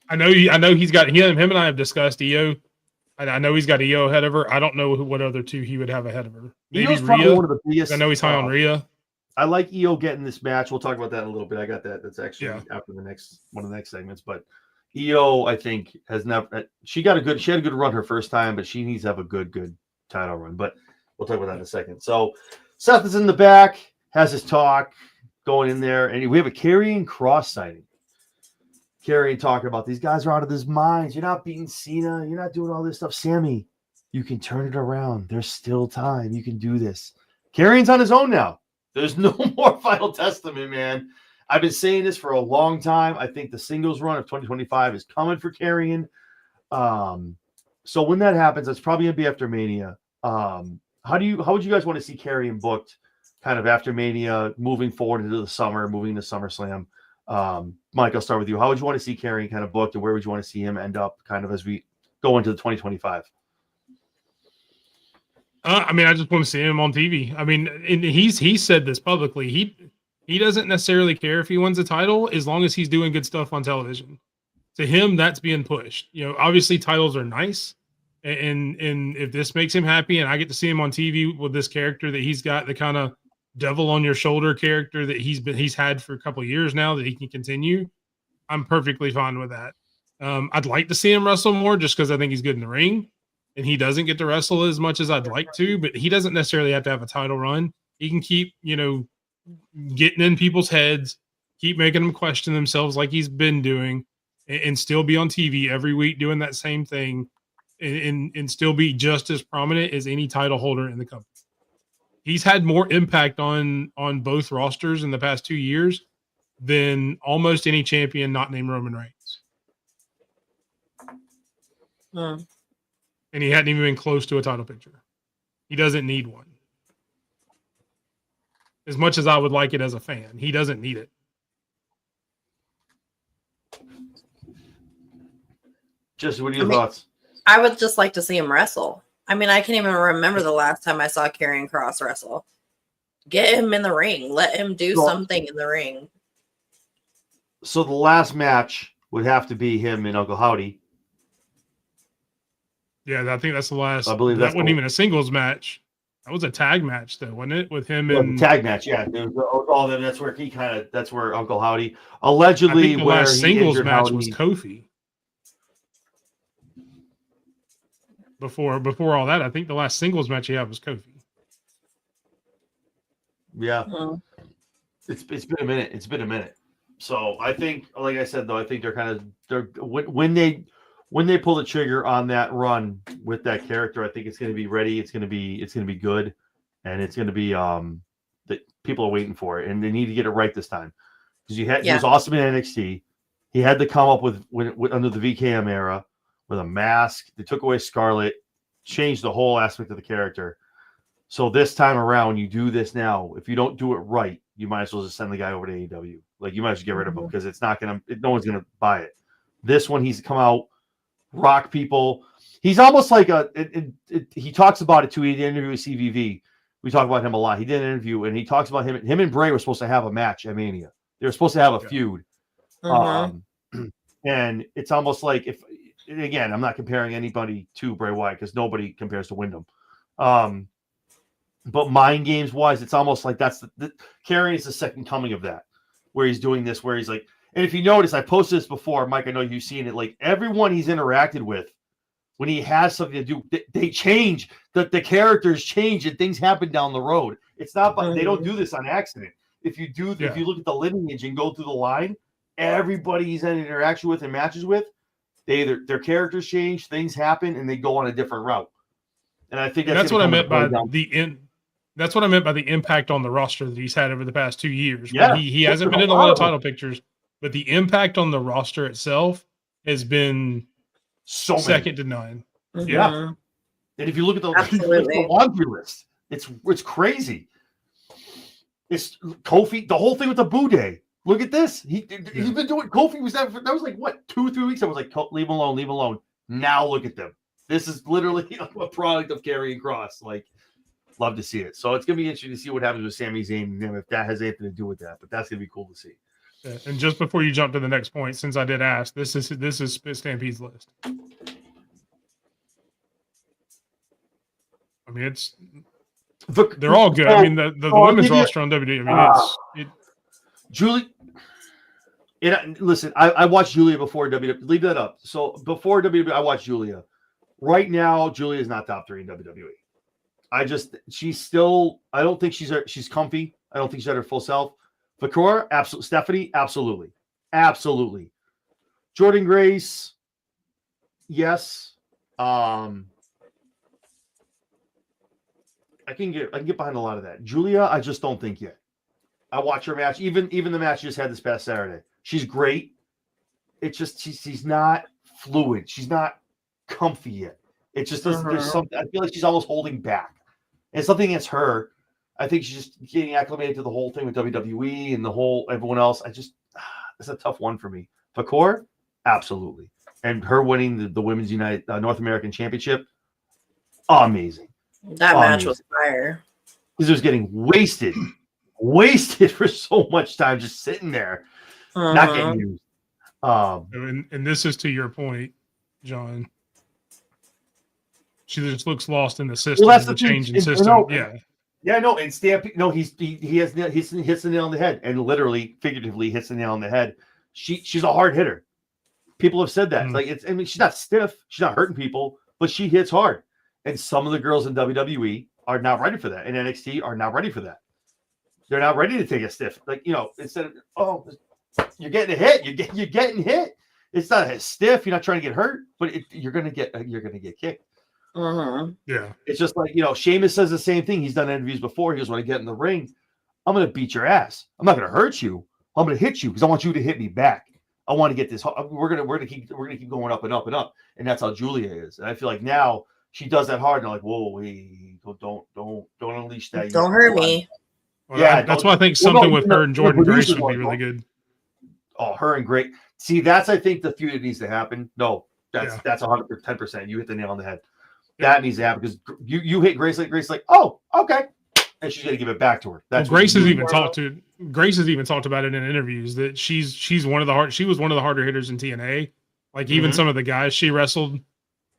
I know he's got him and I have discussed EO. I know he's got EO ahead of her. I don't know what other 2 he would have ahead of her. Maybe EO's probably Rhea. One of the biggest. I know he's high on Rhea. I like EO getting this match. We'll talk about that in a little bit. I got that. That's actually after one of the next segments. But EO, I think, has never. She had a good run her first time, but she needs to have a good title run. But we'll talk about that in a second. So Seth is in the back, has his talk going in there, and we have a Karrion Kross sighting. Karrion talking about these guys are out of their minds. You're not beating Cena. You're not doing all this stuff. Sammy, you can turn it around. There's still time. You can do this. Karrion's on his own now. There's no more Final Testament, man. I've been saying this for a long time. I think the singles run of 2025 is coming for Karrion. So when that happens, it's probably gonna be after Mania. How would you guys want to see Karrion booked kind of after Mania, moving forward into the summer, moving to SummerSlam? Mike, I'll start with you. How would you want to see Karrion kind of booked, and where would you want to see him end up kind of as we go into the 2025? I mean, I just want to see him on TV. I mean, and he's said this publicly. He doesn't necessarily care if he wins a title as long as he's doing good stuff on television. To him, that's being pushed. You know, obviously titles are nice, And if this makes him happy, and I get to see him on TV with this character that he's got, the kind of devil on your shoulder character that he's had for a couple of years now, that he can continue, I'm perfectly fine with that. I'd like to see him wrestle more just because I think he's good in the ring, and he doesn't get to wrestle as much as I'd like to, but he doesn't necessarily have to have a title run. He can keep, getting in people's heads, keep making them question themselves like he's been doing, and still be on TV every week doing that same thing, and still be just as prominent as any title holder in the company. He's had more impact on both rosters in the past 2 years than almost any champion not named Roman Reigns. And he hadn't even been close to a title picture. He doesn't need one. As much as I would like it as a fan, he doesn't need it. Just what are your thoughts? I would just like to see him wrestle. I mean, I can't even remember the last time I saw Karrion Kross wrestle. Get him in the ring. Let him do something in the ring. So the last match would have to be him and Uncle Howdy. Yeah, I think that's the last. I believe that that's wasn't even a singles match. That was a tag match, though, wasn't it? With him and tag match. Yeah, all them. That's where Uncle Howdy allegedly. I think the where last singles match Howdy. was Kofi. Before all that, I think the last singles match he had was Kofi. Yeah, it's been a minute. It's been a minute. So I think, like I said, though, I think they're when they pull the trigger on that run with that character, I think it's going to be ready. It's going to be good, and it's going to be that people are waiting for it, and they need to get it right this time because he was awesome in NXT. He had to come up with under the VKM era with a mask. They took away Scarlett, changed the whole aspect of the character. So this time around, when you do this now, if you don't do it right, you might as well just send the guy over to AEW. Like, you might as well get rid of him because it's not going to, no one's going to buy it. This one, he's come out, rock people. He's almost like he talks about it too. He did an interview with CVV. We talk about him a lot. He did an interview and he talks about him and Bray were supposed to have a match at Mania. They were supposed to have a feud. And it's almost like again, I'm not comparing anybody to Bray Wyatt because nobody compares to Wyndham. But mind games wise, it's almost like that's Karrion is the second coming of that, where he's doing this, where he's like, and if you notice, I posted this before, Mike, I know you've seen it, like everyone he's interacted with, when he has something to do, they change, the characters change and things happen down the road. It's not, they don't do this on accident. If you look at the lineage and go through the line, everybody he's in interaction with and matches with, their characters change, things happen, and they go on a different route. And I think that's what I meant by That's what I meant by the impact on the roster that he's had over the past 2 years. Yeah, he hasn't been in a lot of title pictures, but the impact on the roster itself has been second to none. Yeah. And if you look at the laundry list, it's crazy. It's Kofi, the whole thing with the Boo Day. Look at this. He's been doing. Kofi was that was like what 2-3 weeks. I was like, leave him alone, leave him alone. Now look at them. This is literally a product of Karrion Kross. Like, love to see it. So it's gonna be interesting to see what happens with Sami Zayn and if that has anything to do with that. But that's gonna be cool to see. Yeah, and just before you jump to the next point, since I did ask, this is Stampede's list. I mean, they're all good. I mean, the women's roster on WWE. I mean, Julie. Listen, I watched Julia before WWE. Leave that up. So before WWE, I watched Julia. Right now, Julia is not top 3 in WWE. She's still. I don't think she's comfy. I don't think she's at her full self. Vakura, absolutely. Stephanie, absolutely. Jordan Grace, yes. I can get behind a lot of that. Julia, I just don't think yet. I watch her match, even the match she just had this past Saturday. She's great. It's just she's not fluid. She's not comfy yet. It just doesn't. There's something. I feel like she's almost holding back. And something against her. I think she's just getting acclimated to the whole thing with WWE and everyone else. It's a tough one for me. Vakor, absolutely, and her winning the Women's United North American Championship, amazing. That match was fire. Because it was getting wasted for so much time, just sitting there, not getting used. And this is to your point, John. She just looks lost in the system. Well, that's the the thing. change in And- system. no, Yeah. Yeah, no, and Stampede. No, he hits the nail on the head, and literally, figuratively hits the nail on the head. She's a hard hitter. People have said that. Mm. Like I mean, she's not stiff. She's not hurting people, but she hits hard. And some of the girls in WWE are not ready for that, and NXT are not ready for that. They're not ready to take a stiff. Like instead of you're getting a hit, you're getting hit. It's not a stiff. You're not trying to get hurt, but you're gonna get kicked. Mm-hmm. Yeah. It's just like, Sheamus says the same thing. He's done interviews before. He goes, when I get in the ring, I'm going to beat your ass. I'm not going to hurt you. I'm going to hit you because I want you to hit me back. I want to get this. We're going to keep going up and up and up. And that's how Julia is. And I feel like now she does that hard. And I'm like, whoa, wait, don't unleash that. Don't hurt me. Well, Yeah, that's why I think something with her and Jordan Grace would be really good. Oh, her and Grace. See, that's, I think, the feud that needs to happen. No, that's 110%. You hit the nail on the head. That needs to happen because you hit Grace like, oh, okay, and she's gonna give it back to her. That's Grace has even talked about it in interviews that she was one of the harder hitters in TNA. Like even some of the guys she wrestled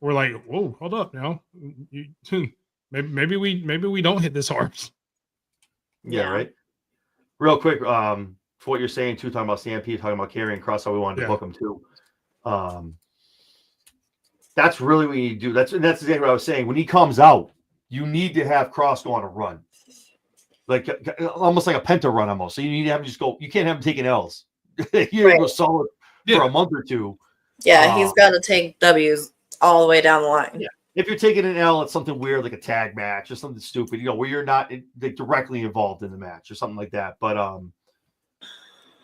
were like, whoa, hold up now, maybe we don't hit this hard. Yeah, right. Real quick, for what you're saying too, talking about Stampede, talking about Karrion Kross, how we wanted to book him too. That's really what you do. That's exactly what I was saying. When he comes out, you need to have Kross go on a run, like almost like a Penta run, almost. So you need to have him just go. You can't have him taking L's. You go solid for a month or two. Yeah, he's got to take W's all the way down the line. Yeah. If you're taking an L, it's something weird like a tag match or something stupid, where you're not directly involved in the match or something like that. But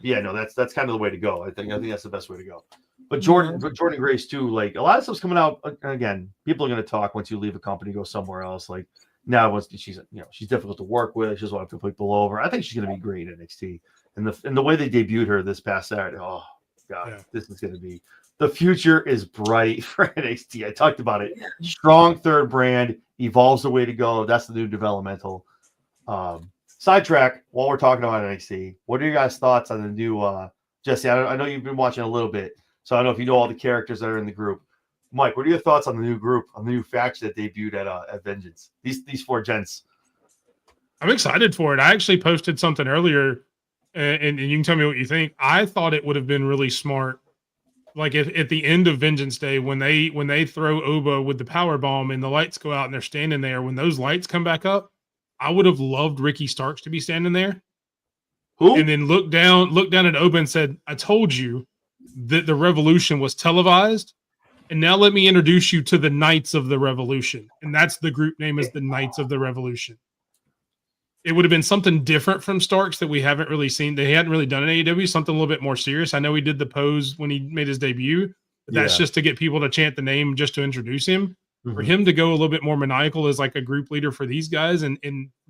yeah, no, that's kind of the way to go. I think that's the best way to go. But Jordan Grace too, like a lot of stuff's coming out. Again, people are going to talk once you leave a company, go somewhere else. Like now, she's difficult to work with. She doesn't want to put people over. I think she's going to be great at NXT. And the way they debuted her this past Saturday, oh god, this is going to be, the future is bright for NXT. I talked about it. Strong third brand, evolves the way to go. That's the new developmental. Sidetrack. While we're talking about NXT, what are your guys' thoughts on the new Jesse? I know you've been watching a little bit. So I don't know if you know all the characters that are in the group. Mike, what are your thoughts on the new group, on the new faction that debuted at Vengeance? These four gents. I'm excited for it. I actually posted something earlier, and you can tell me what you think. I thought it would have been really smart, like at the end of Vengeance Day, when they throw Oba with the power bomb and the lights go out and they're standing there. When those lights come back up, I would have loved Ricky Starks to be standing there. Who? And then look down at Oba and said, "I told you that the Revolution was televised, and now let me introduce you to the Knights of the Revolution." And that's the group name, is the Knights of the Revolution. It would have been something different from Starks that we haven't really seen. They hadn't really done in AEW, something a little bit more serious. I know he did the pose when he made his debut, but that's just to get people to chant the name, just to introduce him. For him to go a little bit more maniacal as like a group leader for these guys, and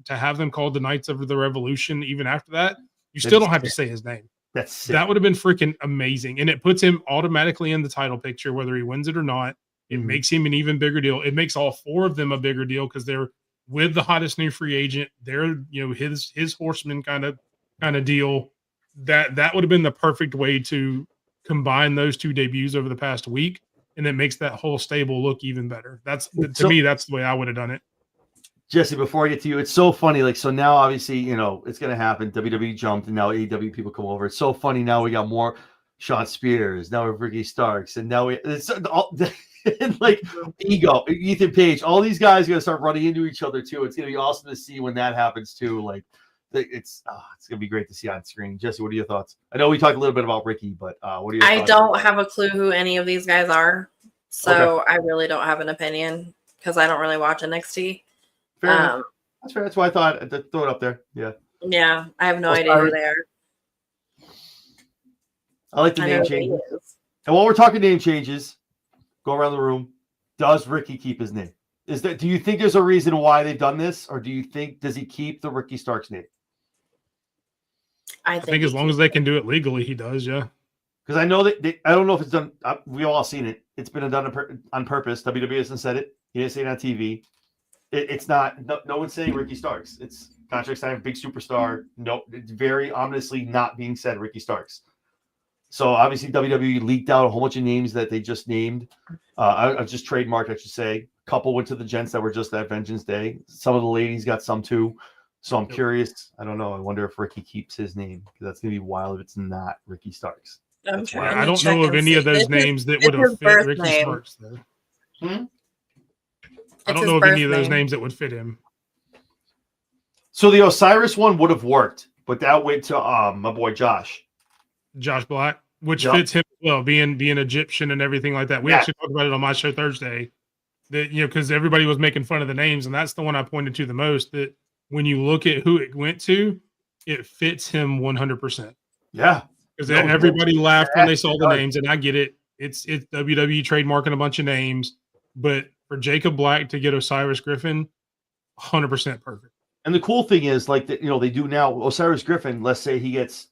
to have them called the Knights of the Revolution even after that, you still don't have to say his name. That's sick. That would have been freaking amazing. And it puts him automatically in the title picture, whether he wins it or not. It makes him an even bigger deal. It makes all four of them a bigger deal because they're with the hottest new free agent. They're, his horseman kind of deal. That would have been the perfect way to combine those two debuts over the past week. And it makes that whole stable look even better. To me, that's the way I would have done it. Jesse, before I get to you, it's so funny. Like, so now obviously, it's going to happen. WWE jumped and now AEW people come over. It's so funny. Now we got more Sean Spears. Now we have Ricky Starks. And now it's all and like Ego, Ethan Page, all these guys are going to start running into each other too. It's going to be awesome to see when that happens too. Like it's going to be great to see on screen. Jesse, what are your thoughts? I know we talked a little bit about Ricky, but what are your thoughts? I don't have a clue who any of these guys are. So I really don't have an opinion because I don't really watch NXT. Fair enough. That's fair. That's why I thought I'd throw it up there. Yeah. Yeah, I have no idea who they are. I like the name changes. And while we're talking name changes, go around the room. Does Ricky keep his name? Do you think there's a reason why they've done this, or does he keep the Ricky Starks name? I think as long as they can do it legally, he does. Yeah. Because I know that I don't know if it's done. We've all seen it. It's been done on purpose. WWE hasn't said it. He didn't say it on TV. It's not. No one's saying Ricky Starks. It's contract signing, big superstar. No, it's very ominously not being said Ricky Starks. So obviously WWE leaked out a whole bunch of names that they just named. I just trademarked, I should say. couple went to the gents that were just at Vengeance Day. Some of the ladies got some too. So I'm curious. I don't know. I wonder if Ricky keeps his name, because that's gonna be wild if it's not Ricky Starks. I'm That's trying wild. to I don't check know of and any see. of those It's his- names that it's would have his fit birth Ricky name. Starks, though. Hmm? I It's don't his know of birth any of those name. names that would fit him. So the Osiris one would have worked, but that went to my boy Josh. Josh Black, which Yep. fits him well, being Egyptian and everything like that. We Yeah. actually talked about it on my show Thursday. That because everybody was making fun of the names, and that's the one I pointed to the most. That when you look at who it went to, it fits him 100%. Yeah. Because No, everybody laughed when they saw the does. names, and I get it. It's WWE trademarking a bunch of names, but for Jacob Black to get Osiris Griffin, 100% perfect. And the cool thing is, like, they do now, Osiris Griffin, let's say he gets,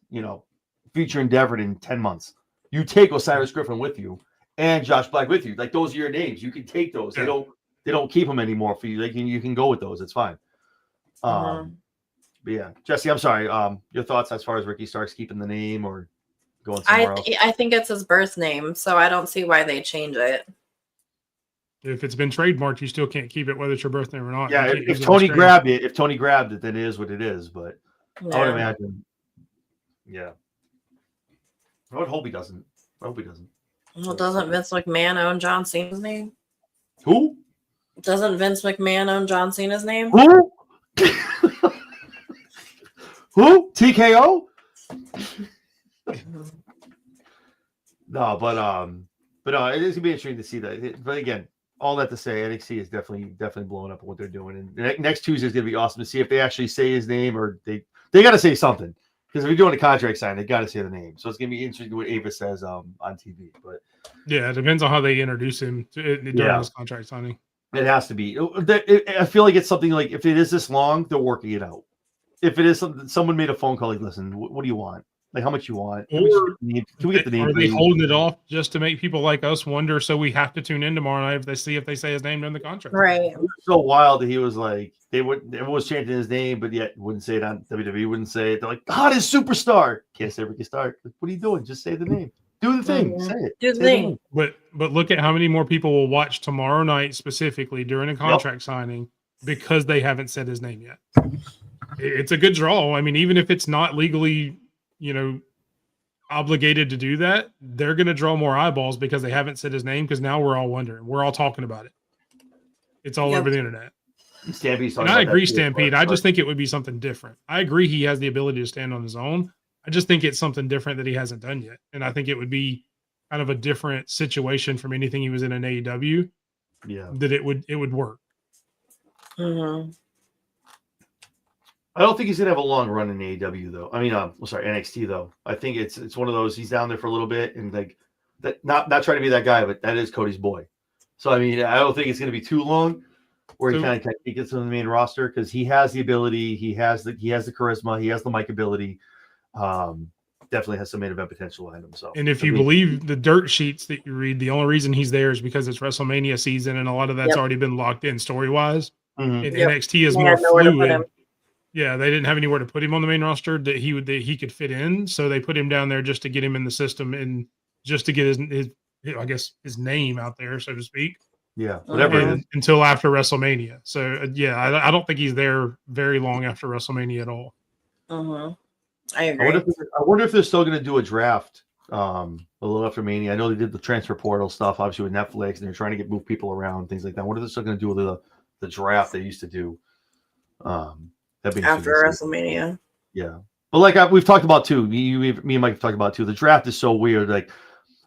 feature endeavored in 10 months. You take Osiris Griffin with you and Josh Black with you. Like, those are your names. You can take those. Yeah. They don't keep them anymore for you. You can go with those. It's fine. But yeah, Jesse, I'm sorry. Your thoughts as far as Ricky Starks keeping the name or going somewhere else? I think it's his birth name, so I don't see why they change it. If it's been trademarked, you still can't keep it, whether it's your birth name or not. Yeah, You can't if use it Tony as grabbed it, then it is what it is. But I would Yeah. imagine. Yeah. I would hope he doesn't. Well, doesn't Vince McMahon own John Cena's name? Who? Doesn't Vince McMahon own John Cena's name? Who? Who? TKO? No, but it is gonna be interesting to see that. But again, all that to say, NXT is definitely blowing up what they're doing. And next Tuesday is gonna be awesome to see if they actually say his name, or they got to say something, because if you're doing a contract sign, they got to say the name. So it's gonna be interesting what Ava says on TV. But Yeah, it depends on how they introduce him during his contract signing. it has to be. I feel like it's something like, if it is this long, they're working it out. If it is something, someone made a phone call like, listen, what do you want? Like, how much you want? Can we get the name? Are they holding it off just to make people like us wonder, so we have to tune in tomorrow night if they say his name during the contract? Right. It was so wild that he was like, everyone was chanting his name, but yet wouldn't say it on WWE, wouldn't say it. They're like, hottest superstar. Can't say Ricky Stark. Like, what are you doing? Just say the name. Do the thing. Say it. Do the Say thing. name. But look at how many more people will watch tomorrow night specifically during a contract signing because they haven't said his name yet. It's a good draw. I mean, even if it's not legally, obligated to do that, they're going to draw more eyeballs because they haven't said his name, because now we're all wondering. We're all talking about it. It's all over the internet. Stampede's And I agree, Stampede. I just think it would be something different. I agree he has the ability to stand on his own. I just think it's something different that he hasn't done yet. And I think it would be kind of a different situation from anything he was in an AEW. Yeah. That it would work. Mm-hmm. I don't think he's gonna have a long run in AEW though. I mean, NXT though. I think it's one of those, he's down there for a little bit, and like that, not trying to be that guy, but that is Cody's boy. So I mean, I don't think it's gonna be too long where he kind of gets on the main roster, because he has the ability, he has the charisma, he has the mic ability. Definitely has some main event potential behind him. So, and if you believe the dirt sheets that you read, the only reason he's there is because it's WrestleMania season, and a lot of that's already been locked in story wise. And NXT is more fluid. Yeah, they didn't have anywhere to put him on the main roster that he could fit in, so they put him down there just to get him in the system and just to get his name out there, so to speak. Yeah, whatever it is. Until after WrestleMania. So I don't think he's there very long after WrestleMania at all. Mm-hmm. I agree. I wonder if they're still going to do a draft a little after Mania. I know they did the transfer portal stuff, obviously, with Netflix, and they're trying to move people around, things like that. I wonder if they're still going to do the draft they used to do. That'd be after WrestleMania. Yeah. But like we've talked about too, me and Mike have talked about too, the draft is so weird. Like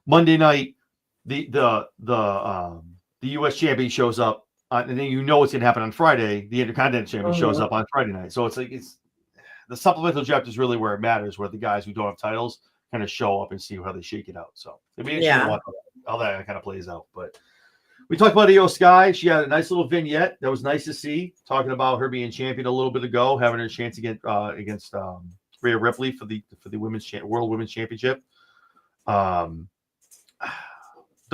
Monday night, the US champion shows up, and then what's going to happen on Friday. The Intercontinental champion shows up on Friday night. So it's like the supplemental draft is really where it matters, where the guys who don't have titles kind of show up and see how they shake it out. So it'd be interesting to watch how that kind of plays out. But we talked about Io Sky. She had a nice little vignette that was nice to see, talking about her being champion a little bit ago, having her chance against Rhea Ripley for the World Women's Championship. Don't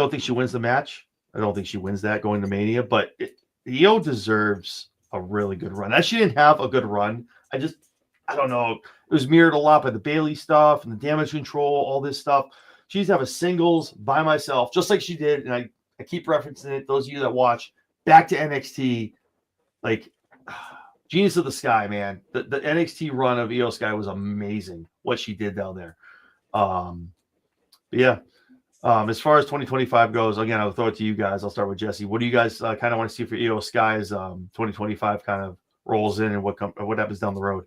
think she wins the match. I don't think she wins that going to Mania, but Io deserves a really good run. That she didn't have a good run. I don't know. It was mirrored a lot by the Bayley stuff and the damage control, all this stuff. She used to have a singles by myself, just like she did, and I keep referencing it. Those of you that watch, back to NXT, like genius of the sky, man. The NXT run of Io Sky was amazing. What she did down there. Yeah. As far as 2025 goes, again, I'll throw it to you guys. I'll start with Jesse. What do you guys kind of want to see for Io Sky's 2025 kind of rolls in, and what happens down the road?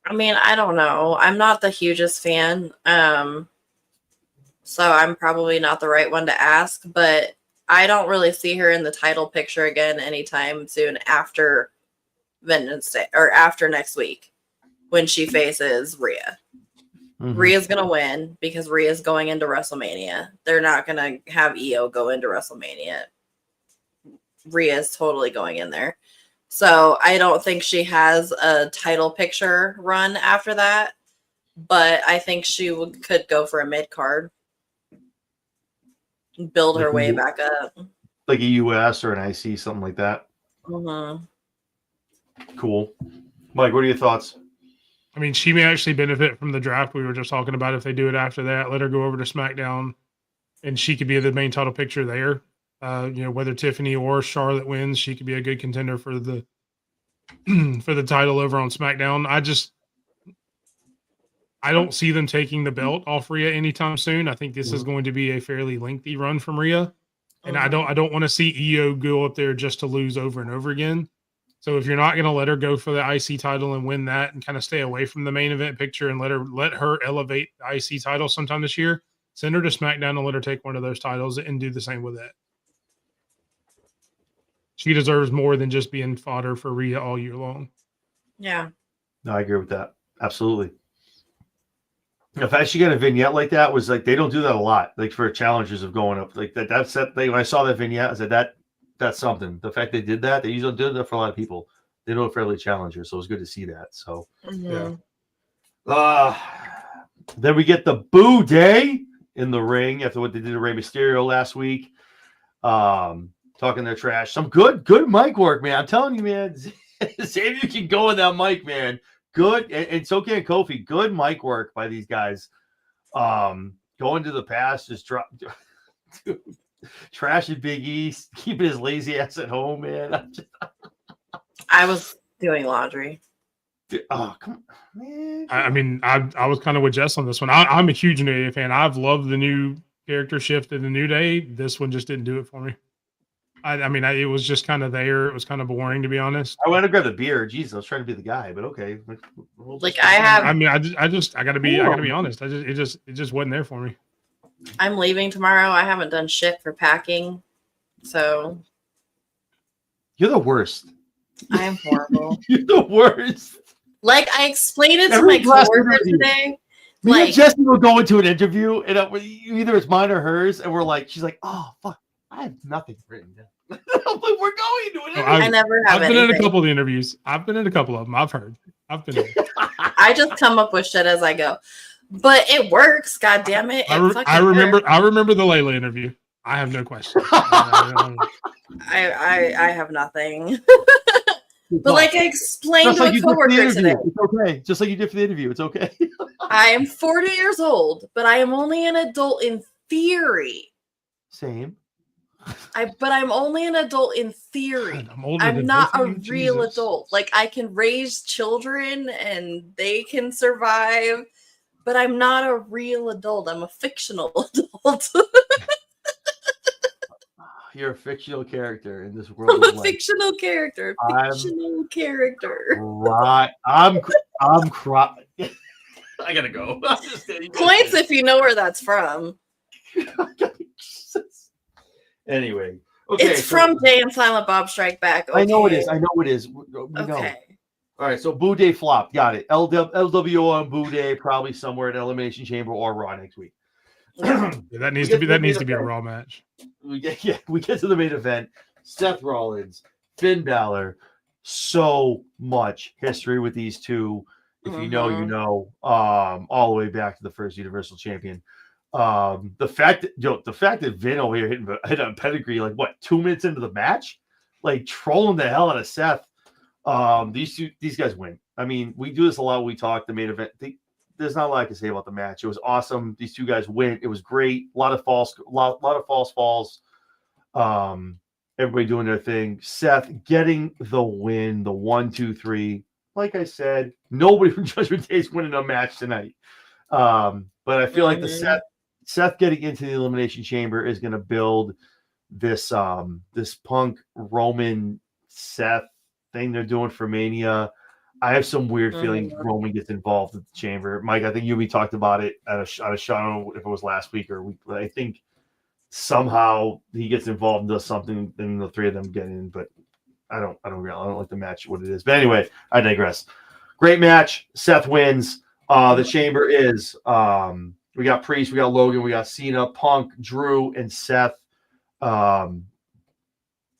I mean, I don't know. I'm not the hugest fan. So I'm probably not the right one to ask, but I don't really see her in the title picture again anytime soon after Vengeance Day or after next week when she faces Rhea. Mm-hmm. Rhea's going to win because Rhea's going into WrestleMania. They're not going to have Io go into WrestleMania. Rhea's totally going in there. So I don't think she has a title picture run after that, but I think she could go for a mid-card. Build her way back up. Like a US or an IC, something like that. Mm-hmm. Cool. Mike, what are your thoughts? I mean, she may actually benefit from the draft we were just talking about if they do it after that. Let her go over to SmackDown, and she could be the main title picture there. Whether Tiffany or Charlotte wins, she could be a good contender for the for the title over on SmackDown. I don't see them taking the belt off Rhea anytime soon. I think this is going to be a fairly lengthy run from Rhea, and I don't want to see Io go up there just to lose over and over again. So if you're not going to let her go for the IC title and win that, and kind of stay away from the main event picture and let her elevate the IC title sometime this year, send her to SmackDown and let her take one of those titles and do the same with that. She deserves more than just being fodder for Rhea all year long. Yeah. No, I agree with that. Absolutely. The fact she got a vignette like that was like, they don't do that a lot, like for challengers of going up like that. That's that thing. When I saw that vignette, I said that's something. The fact they did that, they usually do that for a lot of people. They know it fairly challengers, so it was good to see that. So Mm-hmm. then we get the Boo Day in the ring after what they did to Rey Mysterio last week. Talking their trash. Some good mic work, man. I'm telling you, man. Xavier can go in that mic, man. Good, and so can Kofi. Good mic work by these guys. Going to the past, just trashing Big East, keeping his lazy ass at home, man. I was doing laundry. Oh, come on, man. I mean, I was kind of with Jess on this one. I'm a huge New Day fan. I've loved the new character shift in the New Day. This one just didn't do it for me. I mean, it was just kind of there. It was kind of boring, to be honest. I went to grab the beer. Jesus, I was trying to be the guy, but okay. I mean, I gotta be honest. It just wasn't there for me. I'm leaving tomorrow. I haven't done shit for packing, so You're the worst. I am horrible. You're the worst. Like I explained it to Every my class coworker interview. today. Me Like and Jesse will go into an interview, and either it's mine or hers, and we're like, she's like, "Oh fuck, I have nothing written down." I'm like, we're going to an interview. I never have I've been in a anything. couple of the interviews. I've been in a couple of them. I've heard. I've been in. I just come up with shit as I go, but it works. God damn it! I remember the Layla interview. I have no question. I have nothing. But like I explained Just to like a you did for the coworker interview. today, It's okay. Just like you did for the interview. It's okay. I am 40 years old, but I am only an adult in theory. Same. But I'm only an adult in theory. God, I'm older I'm than not both a of you, real Jesus. adult. Like I can raise children and they can survive, but I'm not a real adult. I'm a fictional adult. You're a fictional character in this world. I'm of a life. fictional character. Fictional character. Right. I'm crying. I gotta go. I'm just kidding. Points if you know where that's from. Anyway, okay. It's from Jay and Silent Bob Strike Back. I know it okay? is. I know it is. We know. Okay. All right. So Boo Day flopped. Got it. LWO on Boo Day, probably somewhere in Elimination Chamber or Raw next week. Yeah, that needs We to get be the a main Raw match. We get to the main event. Seth Rollins, Finn Balor. So much history with these two. If you know, you know. All the way back to the first Universal Champion. The fact that Vin over here hit a pedigree like what 2 minutes into the match, like trolling the hell out of Seth. These guys win. I mean, we do this a lot. We talk the main event. there's not a lot I can say about the match. It was awesome. These two guys win. It was great. A lot of false falls. Everybody doing their thing. Seth getting the win, the 1, 2, 3. Like I said, nobody from Judgment Day is winning a match tonight. But I feel like the Seth getting into the Elimination Chamber is going to build this this Punk Roman Seth thing they're doing for Mania. I have some weird feeling Roman gets involved with the Chamber. Mike, I think you and me talked about it at a show. I don't know if it was last week or week, but I think somehow he gets involved and does something, and the three of them get in. But I don't like the match what it is. But anyway, I digress. Great match. Seth wins. The Chamber is we got Priest, we got Logan, we got Cena, Punk, Drew, and Seth.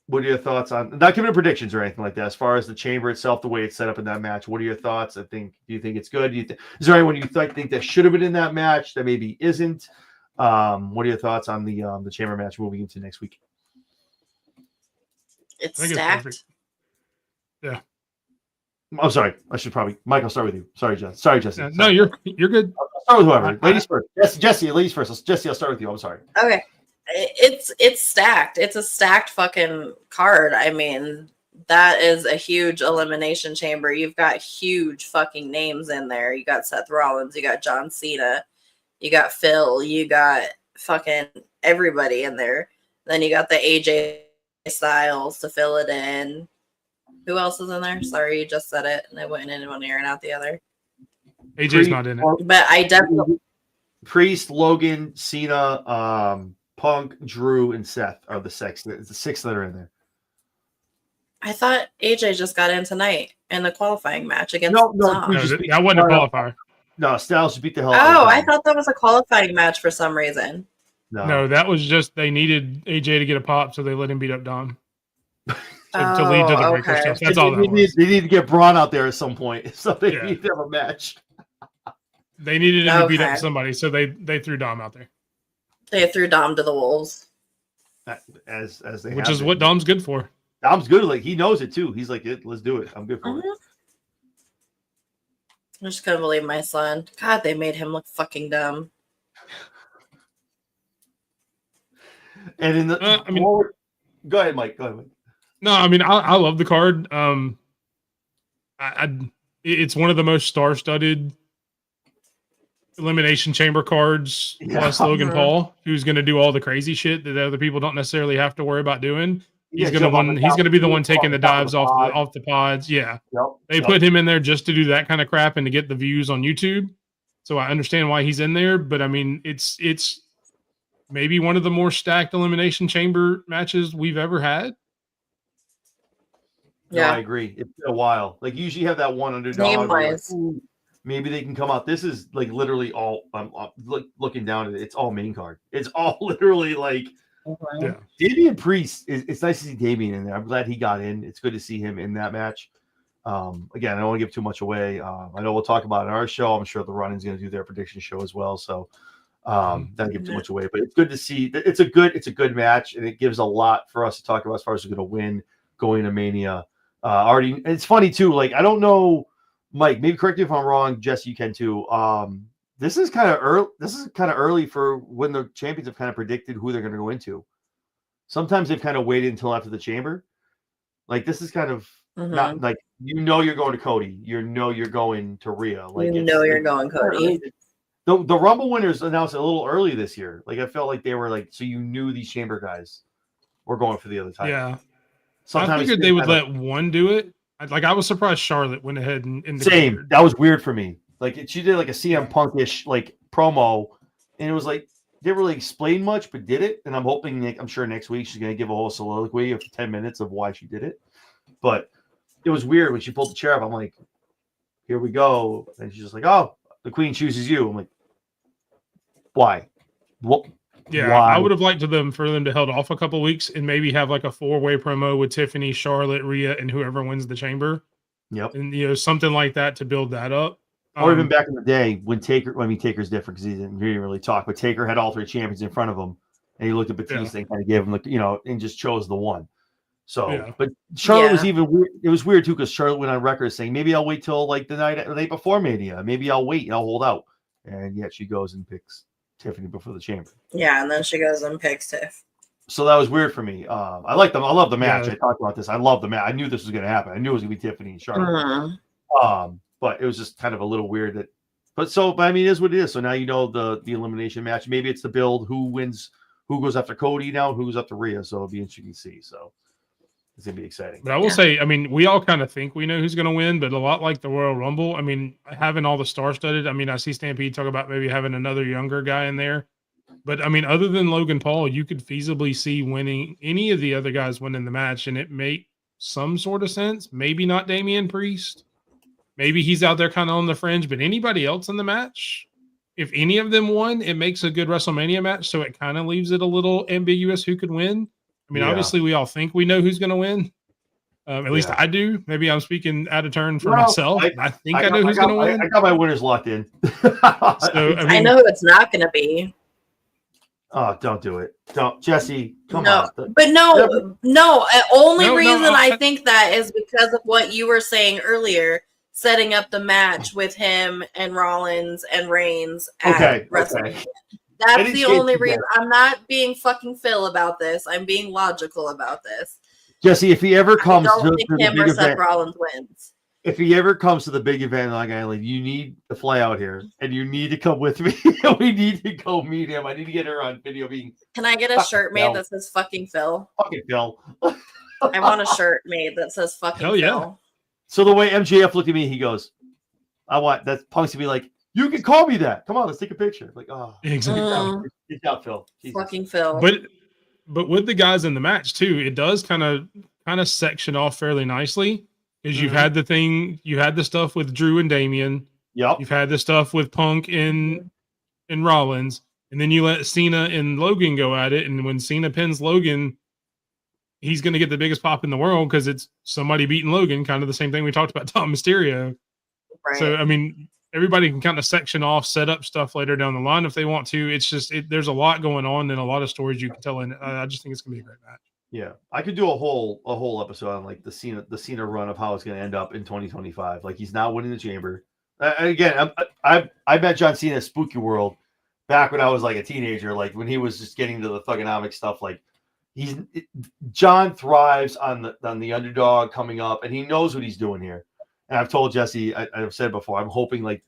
What are your thoughts on not giving predictions or anything like that? As far as the Chamber itself, the way it's set up in that match, what are your thoughts? Do you think it's good? Is there anyone you think that should have been in that match that maybe isn't? What are your thoughts on the Chamber match moving into next week? It's stacked. Yeah. I'm sorry. I should probably Mike. I'll start with you. Sorry, Jess. Sorry, Jesse. No, you're good. I'll start with whoever. Ladies first. Jesse, ladies first. Jesse, I'll start with you. I'm sorry. Okay. It's stacked. It's a stacked fucking card. I mean, that is a huge Elimination Chamber. You've got huge fucking names in there. You got Seth Rollins, you got John Cena, you got Phil, you got fucking everybody in there. Then you got the AJ Styles to fill it in. Who else is in there? Sorry, you just said it and I went in one ear and out the other. AJ's not in it. But I definitely Priest, Logan, Cena, Punk, Drew, and Seth are the six. It's the six that are in there. I thought AJ just got in tonight in the qualifying match against No, Tom. That wasn't a qualifier. No, Styles beat the hell out of Oh, I thought that was a qualifying match for some reason. No, that was just they needed AJ to get a pop, so they let him beat up Dom to lead to the breaker stuff. That's all that was. They need to get Braun out there at some point, so they need to have a match. They needed him to beat up somebody, so they threw Dom out there. They threw Dom to the wolves, As they, which is what Dom's good for. Dom's good. Like he knows it too. He's like, let's do it. I'm good for it. I just couldn't believe my son. God, they made him look fucking dumb. And in the, go ahead, Mike. No, I mean, I love the card. It's one of the most star-studded Elimination Chamber cards, plus Logan Paul, who's going to do all the crazy shit that other people don't necessarily have to worry about doing. He's going to be the one taking the dives off the pods. Yeah. They put him in there just to do that kind of crap and to get the views on YouTube. So I understand why he's in there, but I mean, it's maybe one of the more stacked Elimination Chamber matches we've ever had. Yeah, no, I agree. It's been a while. Like usually you have that one underdog. Maybe they can come out. This is like literally all. I'm looking down at it. It's all main card. It's all literally like. Yeah. Damian Priest. It's nice to see Damian in there. I'm glad he got in. It's good to see him in that match. Again, I don't want to give too much away. I know we'll talk about it in our show. I'm sure the Run-In's going to do their prediction show as well. So don't give too much away. But it's good to see. It's a good match, and it gives a lot for us to talk about as far as who's going to win going to Mania. Already, and it's funny too. Like I don't know. Mike, maybe correct me if I'm wrong. Jesse, you can too. This is kind of early. This is kind of early for when the champions have kind of predicted who they're going to go into. Sometimes they've kind of waited until after the Chamber. Like this is kind of not like you're going to Cody. You're going to Rhea. Like you're going Cody. The Rumble winners announced a little early this year. Like I felt like they were like so you knew these Chamber guys were going for the other title. Yeah. Sometimes I figured they would let one do it. I was surprised Charlotte went ahead and same. That was weird for me. Like she did like a CM Punk-ish like promo, and it was like didn't really explain much, but did it. And I'm sure next week she's gonna give a whole soliloquy of 10 minutes of why she did it. But it was weird when she pulled the chair up. I'm like, here we go, and she's just like, oh, the Queen chooses you. I'm like, why? What? Yeah, why? I would have liked for them to held off a couple of weeks and maybe have like a 4-way promo with Tiffany, Charlotte, Rhea, and whoever wins the Chamber. Yep. And something like that to build that up. Or even back in the day when Taker, Taker's different because he didn't really talk, but Taker had all three champions in front of him, and he looked at Batista and kind of gave him and just chose the one. So, but Charlotte was even weird. It was weird too because Charlotte went on record saying maybe I'll wait till like the night before Mania. Maybe I'll wait and I'll hold out. and yet she goes and picks Tiffany before the chamber. Yeah, and then she goes and picks Tiff. So that was weird for me. I like them. I love the match. Yeah. I talked about this. I love the match. I knew this was going to happen. I knew it was going to be Tiffany and Charlotte. Mhm. But it was just kind of a little weird that. But I mean, it is what it is. So now you know the elimination match. Maybe it's the build. Who wins? Who goes after Cody now? Who goes after Rhea? So it'll be interesting to see. So it's gonna be exciting. But I will say, I mean, we all kind of think we know who's going to win, but a lot like the Royal Rumble. I mean, having all the star-studded. I mean, I see Stampede talk about maybe having another younger guy in there. But I mean, other than Logan Paul, you could feasibly see winning any of the other guys winning the match, and it make some sort of sense. Maybe not Damian Priest. Maybe he's out there kind of on the fringe, but anybody else in the match, if any of them won, it makes a good WrestleMania match. So it kind of leaves it a little ambiguous who could win. I mean, obviously, we all think we know who's going to win. At least I do. Maybe I'm speaking out of turn for myself. I think I know who's going to win. I got my winners locked in. So, I know who it's not going to be. Oh, don't do it. Don't, Jesse. Come No, on. but no. Only reason I I think that is because of what you were saying earlier, setting up the match with him and Rollins and Reigns at WrestleMania. That's the only reason. I'm not being fucking Phil about this. I'm being logical about this. Jesse, if he ever comes I don't to think the him big or Seth event, Rollins wins. if he ever comes to the big event in Long Island, you need to fly out here and you need to come with me. We need to go meet him. I need to get her on video being Can I get a shirt made that says fucking Phil? fucking Phil. I want a shirt made that says fucking Hell yeah. Phil. So the way MJF looked at me, he goes, I want that Punk's to be like, you can call me that. Come on, let's take a picture. Like, oh, exactly. good job, Phil. Jesus. Fucking Phil. But with the guys in the match too, it does kind of section off fairly nicely. Is you've had you had the stuff with Drew and Damian. Yep. You've had the stuff with Punk and Rollins, and then you let Cena and Logan go at it. And when Cena pins Logan, he's going to get the biggest pop in the world because it's somebody beating Logan. Kind of the same thing we talked about Tom Mysterio. Right. So I mean, everybody can kind of section off, set up stuff later down the line if they want to. It's just there's a lot going on and a lot of stories you can tell, and I just think it's going to be a great match. Yeah, I could do a whole episode on like the Cena run of how it's going to end up in 2025. Like he's now winning the Chamber. Again, I met John Cena at Spooky World back when I was like a teenager. Like when he was just getting to the thugonomic stuff. Like John thrives on the underdog coming up, and he knows what he's doing here. And I've told Jesse, I've said before, I'm hoping like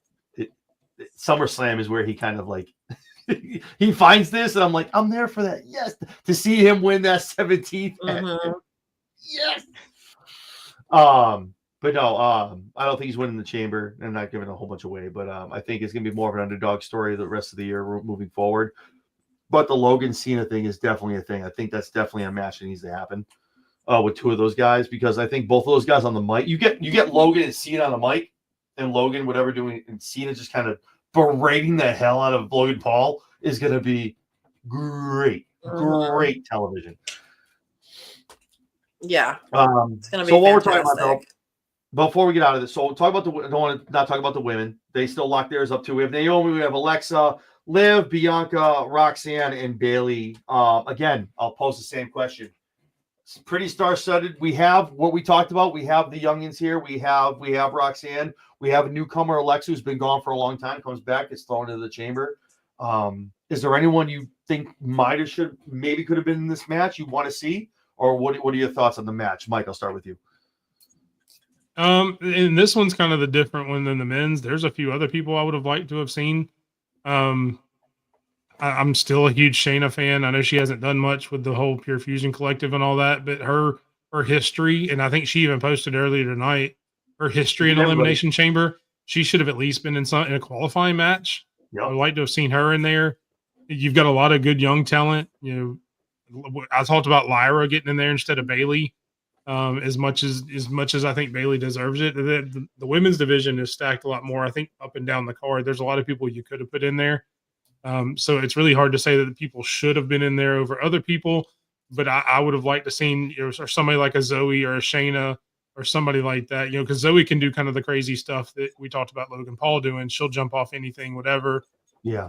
SummerSlam is where he kind of like. He finds this, and I'm like, I'm there for that. Yes, to see him win that 17th. Yes. But no, I don't think he's winning the Chamber. I'm not giving a whole bunch away, but I think it's gonna be more of an underdog story the rest of the year moving forward. But the Logan Cena thing is definitely a thing. I think that's definitely a match that needs to happen with two of those guys, because I think both of those guys on the mic, you get Logan and Cena on the mic, and Logan whatever doing, and Cena just kind of berating the hell out of Logan Paul is going to be great television. Yeah, it's going to be so fantastic. what we're talking about, though, before we get out of this, so we'll talk about don't want to not talk about the women. They still lock theirs up too. We have Naomi, we have Alexa, Liv, Bianca, Roxanne, and Bayley. Again, I'll pose the same question. It's pretty star-studded. We have what we talked about. We have the youngins here. We have Roxanne. We have a newcomer, Alexa, who's been gone for a long time, comes back, gets thrown into the Chamber. Is there anyone you think maybe could have been in this match you want to see? Or what are your thoughts on the match? Mike, I'll start with you. And this one's kind of the different one than the men's. There's a few other people I would have liked to have seen. I'm still a huge Shayna fan. I know she hasn't done much with the whole Pure Fusion Collective and all that, but her history, and I think she even posted earlier tonight, her history in Elimination Chamber, she should have at least been in a qualifying match. Yep. I would like to have seen her in there. You've got a lot of good young talent. You know, I talked about Lyra getting in there instead of Bayley. As much as I think Bayley deserves it, the women's division is stacked a lot more. I think up and down the card, there's a lot of people you could have put in there. So it's really hard to say that the people should have been in there over other people. But I would have liked to seen, or somebody like a Zoe or a Shayna or somebody like that, because Zoe can do kind of the crazy stuff that we talked about Logan Paul doing. She'll jump off anything, whatever. Yeah.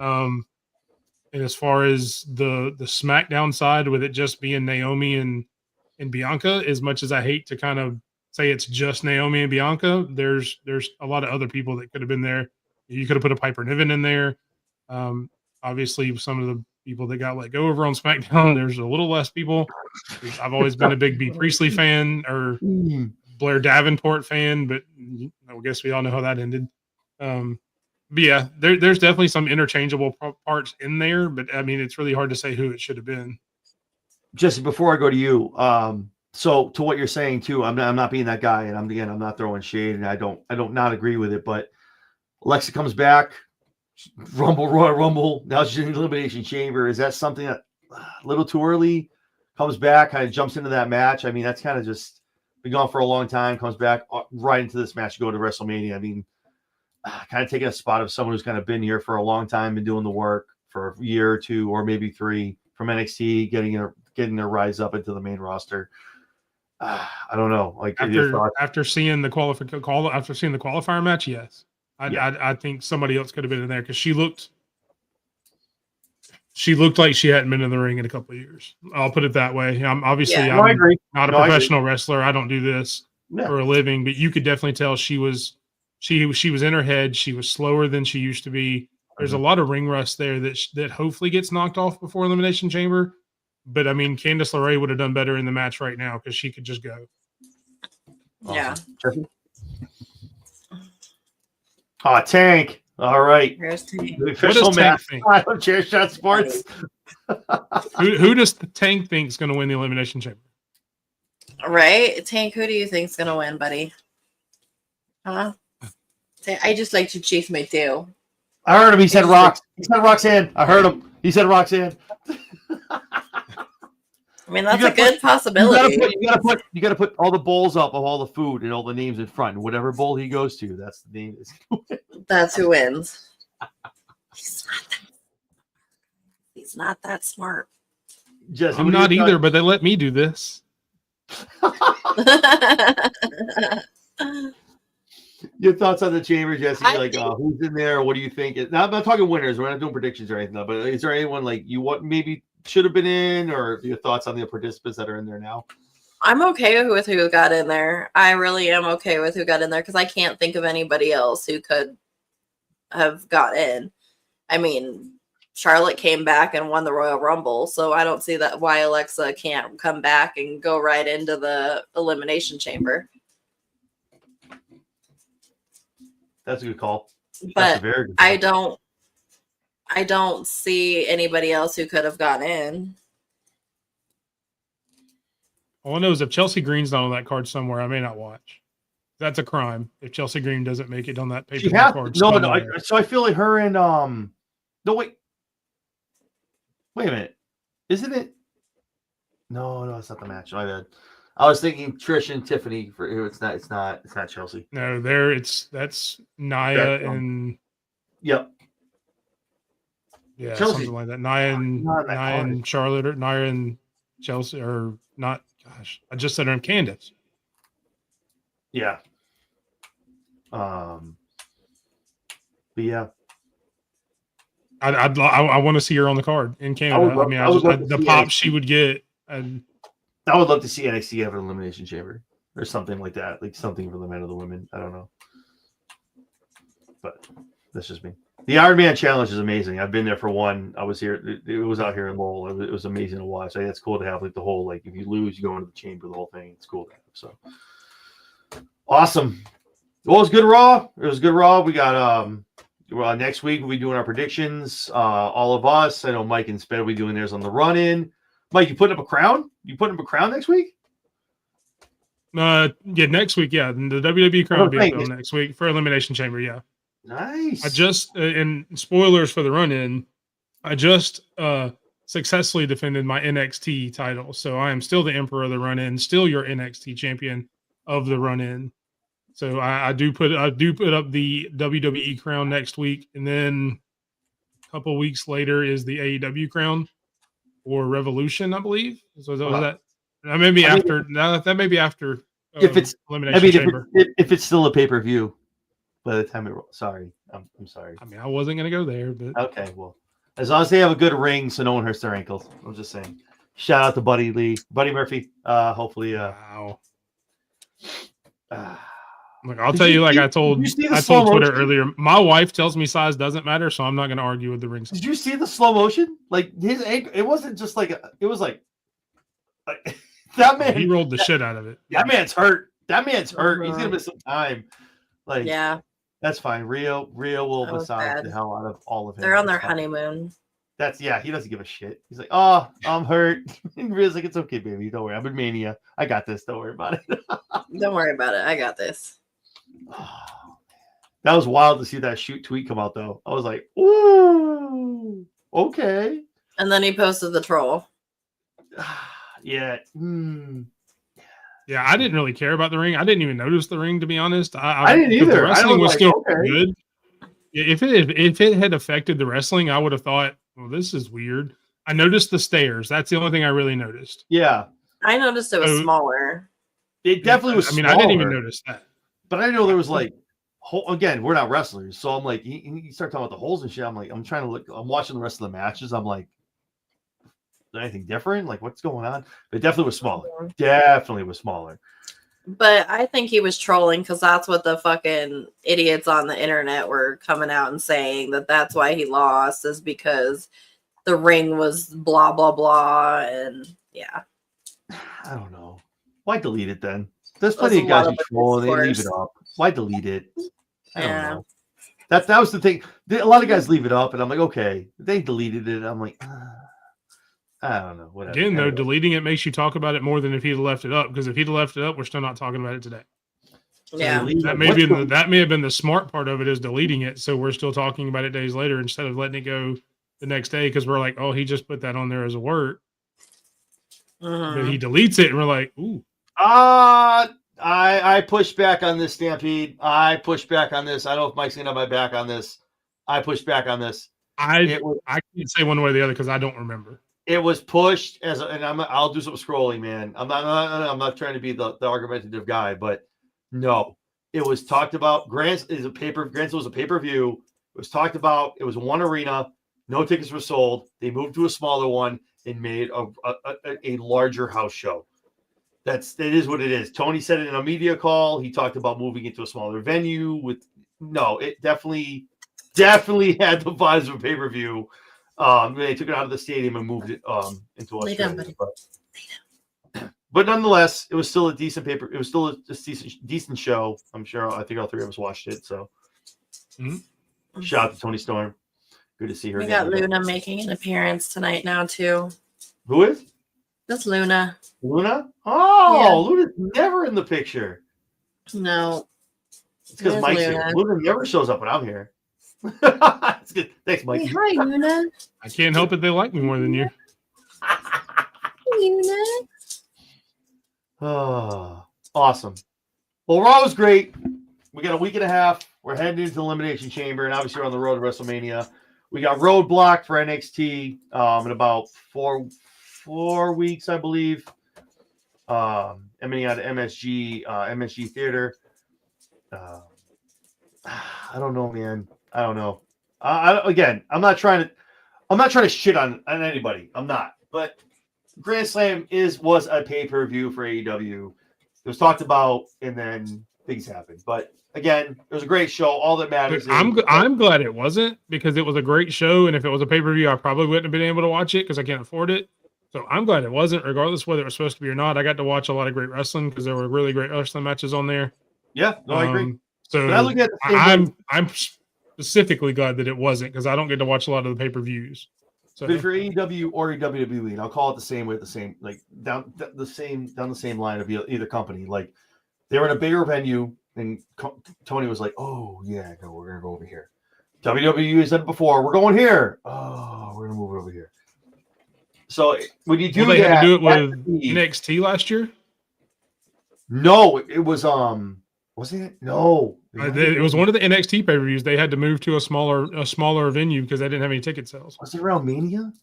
And as far as the SmackDown side, with it just being Naomi and Bianca, as much as I hate to kind of say it's just Naomi and Bianca, there's a lot of other people that could have been there. You could have put a Piper Niven in there. Obviously, some of the people that got let go over on SmackDown, there's a little less people. I've always been a big B Priestley fan or Blair Davenport fan, but I guess we all know how that ended. But yeah, there's definitely some interchangeable parts in there, but I mean, it's really hard to say who it should have been. Jesse, before I go to you, so to what you're saying too, I'm not being that guy, and I'm not throwing shade, and I don't not agree with it. But Alexa comes back, Royal Rumble. Now she's in the Elimination Chamber. Is that something that a little too early? Comes back, kind of jumps into that match. I mean, that's kind of just been gone for a long time. Comes back right into this match, go to WrestleMania. I mean, kind of taking a spot of someone who's kind of been here for a long time, been doing the work for a year or two, or maybe 3 from NXT, getting their rise up into the main roster. I don't know. Like after seeing the qualifier match, yes, I think somebody else could have been in there because she looked like she hadn't been in the ring in a couple of years. I'll put it that way. I'm I agree. not a professional wrestler. I don't do this for a living, but you could definitely tell she was in her head. She was slower than she used to be. There's a lot of ring rust there that hopefully gets knocked off before Elimination Chamber. But I mean, Candice LeRae would have done better in the match right now because she could just go. Yeah. Oh, Tank. All right. Here's Tank. The official match of Chair Shot Sports. Who does the Tank think is going to win the Elimination Chamber? Right? Tank, who do you think's going to win, buddy? Huh? I just like to chase my tail. I heard him. He said Rox. He said Roxanne. I heard him. He said Roxanne. I mean, that's a good possibility. You got to put all the bowls up of all the food and all the names in front. And whatever bowl he goes to, that's the name. That's who wins. He's not that smart. Jesse, I'm not either, but they let me do this. Your thoughts on the chamber, Jesse? Who's in there? What do you think? Now, I'm not talking winners. We're not doing predictions or anything, though, but is there anyone like you what maybe should have been in, or your thoughts on the participants that are in there now? I'm okay with who got in there. I really am okay with who got in there because I can't think of anybody else who could have got in. I mean, Charlotte came back and won the Royal Rumble, so I don't see that why Alexa can't come back and go right into the Elimination Chamber. That's a good call. But very good call. I don't see anybody else who could have gotten in. All I know is if Chelsea Green's not on that card somewhere, I may not watch. That's a crime if Chelsea Green doesn't make it on that paper card. So I feel like her and no wait a minute, isn't it? No, it's not the match. My bad. I was thinking Trish and Tiffany. It's not Chelsea. No, that's Nia and yep. Yeah, Chelsea. Something like that. Nia and Charlotte, or Nia and Chelsea, or not. Gosh, I just said her name, Candice. Yeah. But yeah. I want to see her on the card in Canada. The pop she would get. And I would love to see NXT have an elimination chamber or something like that, like something for the men or the women. I don't know, but that's just me. The Iron Man Challenge is amazing. I've been there for one. I was here. It was out here in Lowell. It was amazing to watch. It's cool to have like the whole, like if you lose, you go into the chamber, the whole thing. It's cool to have. So awesome. Well, it was good Raw. We got next week we'll be doing our predictions. All of us. I know Mike and Sped will be doing theirs on the run in. Mike, you putting up a crown? You putting up a crown next week? Yeah, next week. Yeah, the WWE crown will be up next week for Elimination Chamber. Yeah. Nice. I just and spoilers for the run-in. I just successfully defended my NXT title, so I am still the Emperor of the run-in, still your NXT champion of the run-in. So I do put up the WWE crown next week, and then a couple weeks later is the AEW crown or Revolution, I believe. So that may be after. That may be after. If it's Elimination Chamber. If it's still a pay-per-view. By the time sorry, I'm sorry. I mean, I wasn't gonna go there, but okay. Well, as long as they have a good ring, so no one hurts their ankles. I'm just saying. Shout out to Buddy Murphy. Hopefully, wow. Like I'll Did tell you you, like see- I told did you see the I slow told Twitter motion? earlier, my wife tells me size doesn't matter, so I'm not going to argue with the ring size. Did you see the slow motion? Like his ankle, it wasn't just like it was like that man. He rolled the shit out of it. That man's hurt. That man's hurt. He's gonna Mhm. miss some time. Like Yeah, that's fine. Rio will That was massage bad. the hell out of all of him. they're on It's their fine. honeymoon. That's he doesn't give a shit. He's like, oh, I'm hurt. And Rio's like, it's okay, baby. Don't worry. I'm in Mania. I got this. Don't worry about it. Don't worry about it. I got this. That was wild to see that shoot tweet come out though. I was like, ooh, okay. And then he posted the troll. Yeah. Yeah, I didn't really care about the ring. I didn't even notice the ring, to be honest. I didn't because either. The I wrestling was was still like, okay. good. If it had affected the wrestling, I would have thought, well, this is weird. I noticed the stairs. That's the only thing I really noticed. Yeah. I noticed it was Oh. smaller. It definitely was. I mean, I didn't even smaller. notice that. But I know there was like, again, we're not wrestlers, so I'm like, you start talking about the holes and shit. I'm like, I'm trying to look. I'm watching the rest of the matches. I'm like, is there anything different? Like, what's going on? But it definitely was smaller. Definitely was smaller. But I think he was trolling because that's what the fucking idiots on the internet were coming out and saying, that that's why he lost, is because the ring was blah blah blah. And yeah, I don't know. Why delete it then? There's There's plenty a of guys lot who of troll and they leave it discourse. up. Why delete it? I don't Yeah. know. That was the thing. A lot of guys leave it up, and I'm like, okay. They deleted it. I'm like, I don't know. Whatever. Again, though, Anyway. deleting it makes you talk about it more than if he'd have left it up. Because if he'd have left it up, we're still not talking about it today. Yeah. delete That it. may What's be going- that may have been the smart part of it, is deleting it, so we're still talking about it days later instead of letting it go the next day, because we're like, oh, he just put that on there as a word. Mhm. But he deletes it, and we're like, ooh. I pushed back on this, Stampede. I pushed back on this. I don't know if Mike's gonna have my back on this. I pushed back on this. I It was can't say one way or the other because I don't remember. it was pushed and I'll do some scrolling, man. I'm not trying to be the argumentative guy, but no, it was talked about. Grants was a pay-per-view. It was talked about. It was one arena. No tickets were sold. They moved to a smaller one and made a larger house show. It is what it is. Tony said it in a media call. He talked about moving into a smaller venue it definitely had the vibes of a pay-per-view. They took it out of the stadium and moved it into Lay down, Australia. buddy. But nonetheless, it was still a decent paper. It was still a decent show. I'm sure. I think all three of us watched it. So, shout out to Tony Storm. Good to see her. We again. got Luna making an appearance tonight now too. Who is That's Luna. Luna? Oh, Yeah. Luna's never in the picture. No. It's because There's Mike's here. Luna. Luna never shows up when I'm here. It's good. Thanks, Mike. Hey, hi, Luna. I can't help it. They like me more than you. Luna. Oh, awesome. Well, Raw was great. We got a week and a half. We're heading into the Elimination Chamber, and obviously we're on the road to WrestleMania. We got Roadblock for NXT in about four weeks, I believe. Emanating out of MSG Theater. I don't know, man. I don't know. Again, I'm not trying to shit on anybody. I'm not. But Grand Slam was a pay-per-view for AEW. It was talked about, and then things happened. But again, it was a great show. All that matters. I'm glad it wasn't, because it was a great show, and if it was a pay-per-view, I probably wouldn't have been able to watch it because I can't afford it. So I'm glad it wasn't, regardless whether it was supposed to be or not. I got to watch a lot of great wrestling because there were really great wrestling matches on there. Yeah, no, I agree. So But I look at the same way. I'm specifically glad that it wasn't, because I don't get to watch a lot of the pay-per-views. So But for AEW or WWE, and I'll call it the same way, down the same line of either company. Like they were in a bigger venue, and Tony was like, "Oh yeah, no, we're gonna go over here." WWE has said it before. We're going here. Oh, we're gonna move it over here. So when you do they that, had to do it that's with the key. NXT last year. No, it was wasn't it? No, It was one of the NXT pay-per-views. They had to move to a smaller venue because they didn't have any ticket sales. Was it around Mania?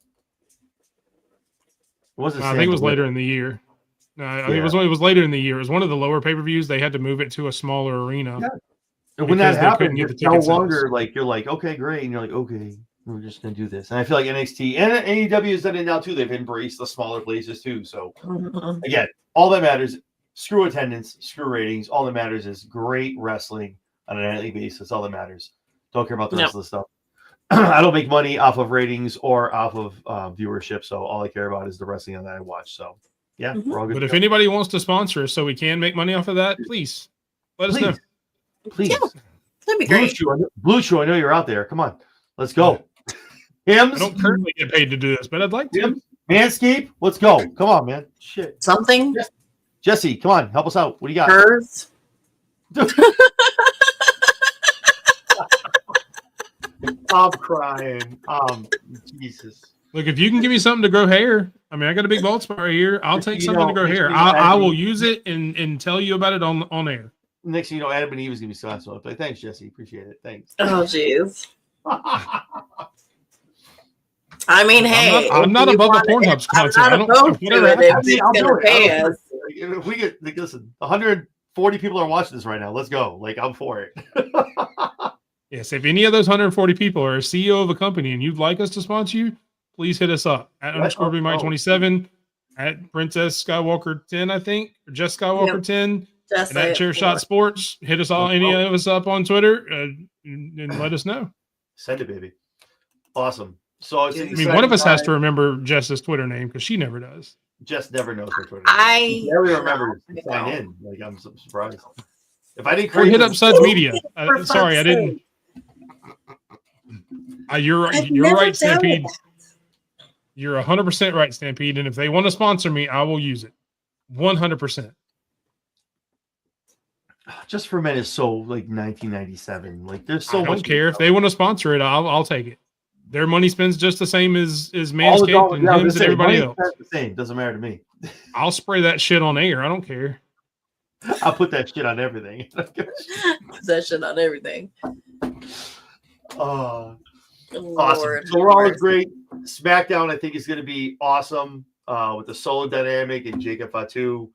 Was it? I think it was later in the year. No, I think it was later in the year. It was one of the lower pay-per-views. They had to move it to a smaller arena. Yeah. And when that because they couldn't happens, get the it's no ticket sales. longer like you're like, okay, great, and you're like, okay, we're just gonna do this. And I feel like NXT and AEW has done it now too. They've embraced the smaller places too. So Mhm. again, all that matters. screw attendance, screw ratings. All that matters is great wrestling on a nightly basis. That's all that matters. Don't care about the rest of the stuff. I don't make money off of ratings or off of viewership, so all I care about is the wrestling that I watch. So, yeah, we're all good. But if anybody wants to sponsor us so we can make money off of that, please let us know. Please. Yeah, that'd be great. Blue Chew, I know you're out there. Come on. Let's go. Hims. I don't currently get paid to do this, but I'd like to. Hims. Manscaped. Let's go. Come on, man. Shit. Something. Jesse, come on. Help us out. What do you got? Hers. I'm crying. Jesus. Look, if you can give me something to grow hair, I mean, I got a big bald spot right here. I'll take something to grow hair. I will use it and tell you about it on air. Next thing you know, Adam and Eve is going to be sponsored. Like, thanks, Jesse. Appreciate it. Thanks. Oh, jeez. I mean, hey, I'm not above a Pornhub sponsor. I don't know if he's I'll going do to pay it. us. If we get, like, listen, 140 people are watching this right now. Let's go. Like, I'm for it. Yes, if any of those 140 people are a CEO of a company and you'd like us to sponsor you, please hit us up at _BMike27, at Princess Skywalker 10, I think, or Jess Skywalker 10, and at Chair Shot Sports. Hit us all, any of us up on Twitter, and let us know. Send it, baby. Awesome. So I mean, one of us has to remember Jess's Twitter name because she never does. Jess never knows her Twitter name. I barely remember to sign in. Like, I'm so surprised. If I didn't or hit up Suds Media. Sorry, I didn't. You're right, Stampede. You're 100% right, Stampede. And if they want to sponsor me, I will use it. 100%. Just for Men is so like 1997. Like, there's so much. I don't care if they want to sponsor it. I'll take it. Their money spends just the same as Manscaped and Hims and everybody else. The same. Doesn't matter to me. I'll spray that shit on air. I don't care. I'll put that shit on everything. Put that shit on everything. Awesome. Lord. So we're all great. SmackDown, I think, is going to be awesome with the solo dynamic and Jacob Fatu.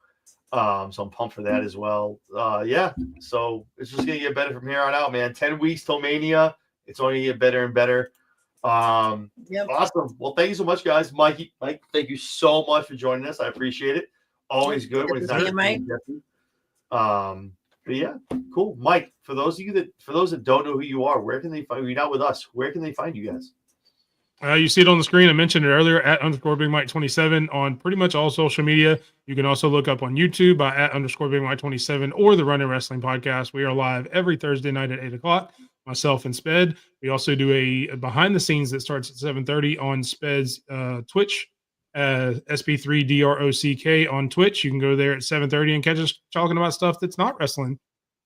So I'm pumped for that as well. Yeah. So it's just going to get better from here on out, man. 10 weeks till Mania. It's only going to get better and better. Yep. Awesome. Well, thank you so much, guys. Mike, thank you so much for joining us. I appreciate it. Always good when it's not Mike. But yeah, cool. Mike, for those that don't know who you are, where can they find you? You're not with us. Where can they find you guys? You see it on the screen. I mentioned it earlier at _BigMike27 on pretty much all social media. You can also look up on YouTube by at _BigMike27 or the Running Wrestling Podcast. We are live every Thursday night at 8 o'clock. Myself and Sped. We also do a behind the scenes that starts at 7:30 on Sped's Twitch, SP3DROCK on Twitch. You can go there at 7:30 and catch us talking about stuff that's not wrestling.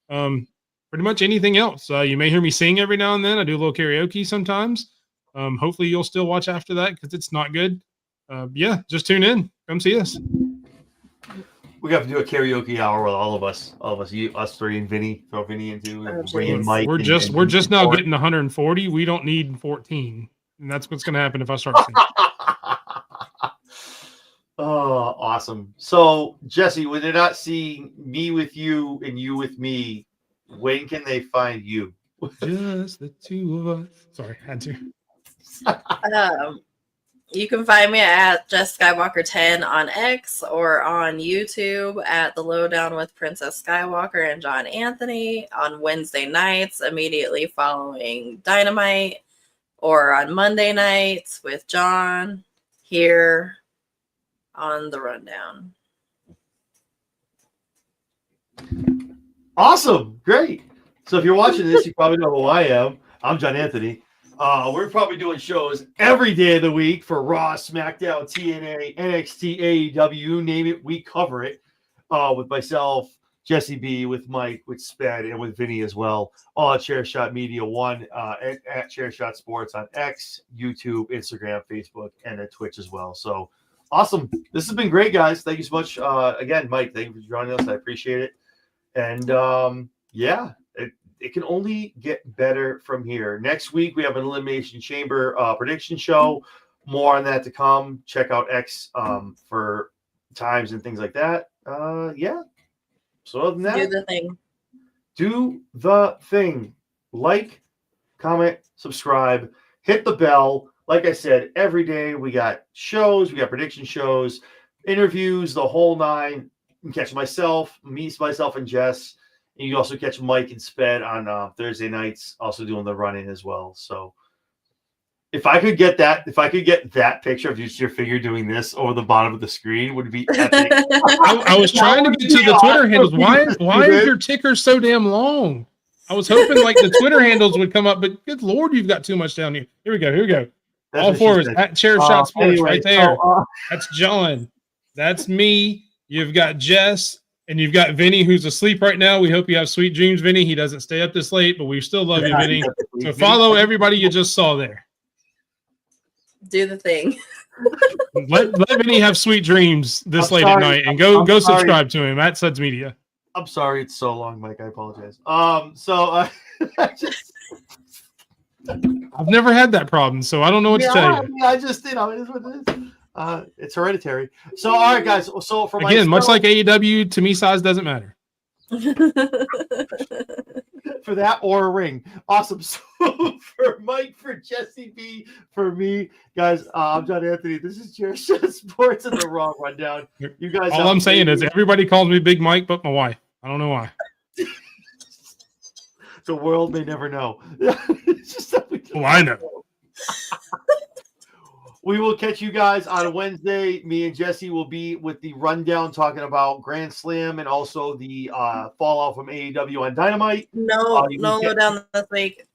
Pretty much anything else. You may hear me sing every now and then. I do a little karaoke sometimes. Hopefully you'll still watch after that because it's not good. Yeah, just tune in. Come see us. We have to do a karaoke hour with all of us, you, us three, and Vinny. Throw Vinny into bring in Mike. We're just now getting 140. We don't need 14, and that's what's going to happen if I start singing. Oh, awesome! So Jesse, when they're not seeing me with you and you with me, when can they find you? Just the two of us. Sorry, had to. You can find me at Jess Skywalker 10 on X or on YouTube at The Lowdown with Princess Skywalker and John Anthony on Wednesday nights immediately following Dynamite, or on Monday nights with John here on The Rundown. Awesome. Great. So if you're watching this, you probably know who I am. I'm John Anthony. We're probably doing shows every day of the week for Raw, SmackDown, TNA, NXT, AEW, you name it, we cover it. With myself, Jesse B, with Mike, with Sped, and with Vinny as well. All at Chair Shot Media 1, at Chair Shot Sports on X, YouTube, Instagram, Facebook, and at Twitch as well. So awesome. This has been great, guys. Thank you so much. Again, Mike, thank you for joining us. I appreciate it. And yeah, it can only get better from here. Next week, we have an Elimination Chamber prediction show. More on that to come. Check out X for times and things like that. Yeah. So other than that, Do the thing. Do the thing. Like, comment, subscribe, hit the bell. Like I said, every day we got shows, we got prediction shows, interviews, the whole nine. can catch myself, and Jess. And you can also catch Mike and Sped on Thursday nights, also doing the running as well. So if I could get that picture of just your figure doing this over the bottom of the screen, would be epic. I was trying to get to the Twitter handles. Why is your ticker so damn long? I was hoping like the Twitter handles would come up, but good Lord, you've got too much down here. Here we go. That's All what fours she said. at Chair Shot Sports Anyway, right there. so, That's John. That's me. You've got Jess. And you've got Vinny, who's asleep right now. We hope you have sweet dreams, Vinny. He doesn't stay up this late, but we still love you, Vinny. So follow everybody you just saw there. Do the thing. Let Vinny have sweet dreams this late at night, and go subscribe to him at Suds Media. I'm sorry it's so long, Mike. I apologize. I I've never had that problem, so I don't know what to tell you. I just, it is what it is. It's hereditary. So, all right, guys. So, for Again, much like AEW, to me, size doesn't matter. For that or a ring. Awesome. So, for Mike, for Jesse B, for me, guys, I'm John Anthony. This is Chair Shot Sports in the Raw Rundown. You guys. All I'm saying is everybody calls me Big Mike, but my wife. I don't know why. The world may never know. It's just that I know. We will catch you guys on Wednesday. Me and Jesse will be with the rundown talking about Grand Slam and also the fallout from AEW on Dynamite. No down this week.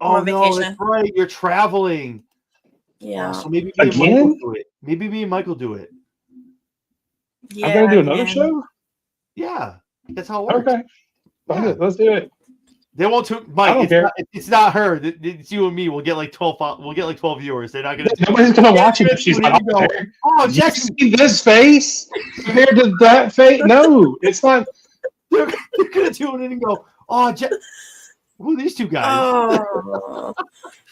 Oh no, that's right. You're traveling. Yeah. So maybe me and Mike will do it. Maybe me and Mike will do it. Yeah. I'm gonna do another show. Yeah, that's how it works. Okay, Yeah. let's do it. They won't. Mike, it's not her. It's you and me. We'll get like 12. We'll get like 12 viewers. They're not gonna. Nobody's gonna watch it if she's not there. Oh, Did you Jesse, see this face compared to that face? No, it's not. they're gonna tune in and go, "Oh, who are these two guys?" Oh,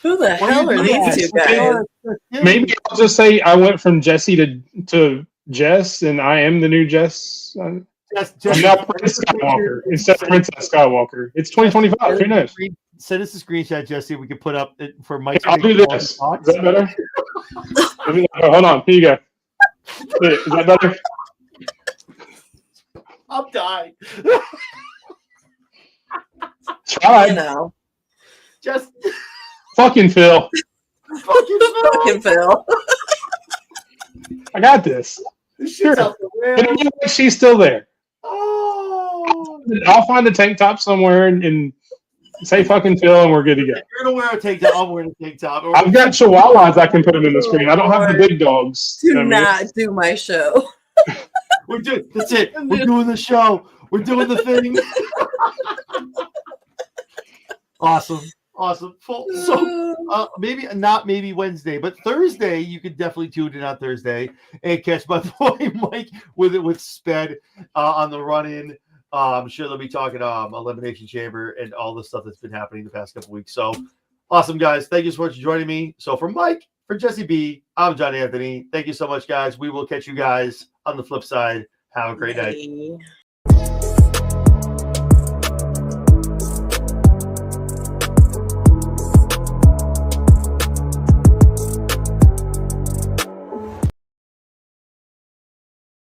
who the hell are these two guys? Maybe I'll just say I went from Jesse to Jess, and I am the new Jess. I'm now Prince Skywalker instead of Princess Skywalker. It's 2025. Who knows? Send us a screenshot, Jesse. We can put up for Mike. I'll do this. Is that better? Hold on. Here you go. Is that better? I'm dying. Try. You know. Just Fucking Phil. Fucking Phil. I got this. Sure. She's still there. Oh. I'll find a tank top somewhere and say fucking Phil, and we're good to go. If you're gonna wear a tank top, I'm wearing a tank top. I've got chihuahuas I can put them in the screen. I don't have the big dogs. Do not do my show. We're doing. That's it. We're doing the show. We're doing the thing. Awesome. So maybe Wednesday, but Thursday you could definitely tune in on Thursday and catch my boy Mike with Sped on the run-in. I'm sure they'll be talking Elimination Chamber and all the stuff that's been happening the past couple weeks. So awesome, guys! Thank you so much for joining me. So for Mike, for Jesse B, I'm John Anthony. Thank you so much, guys. We will catch you guys on the flip side. Have a great night.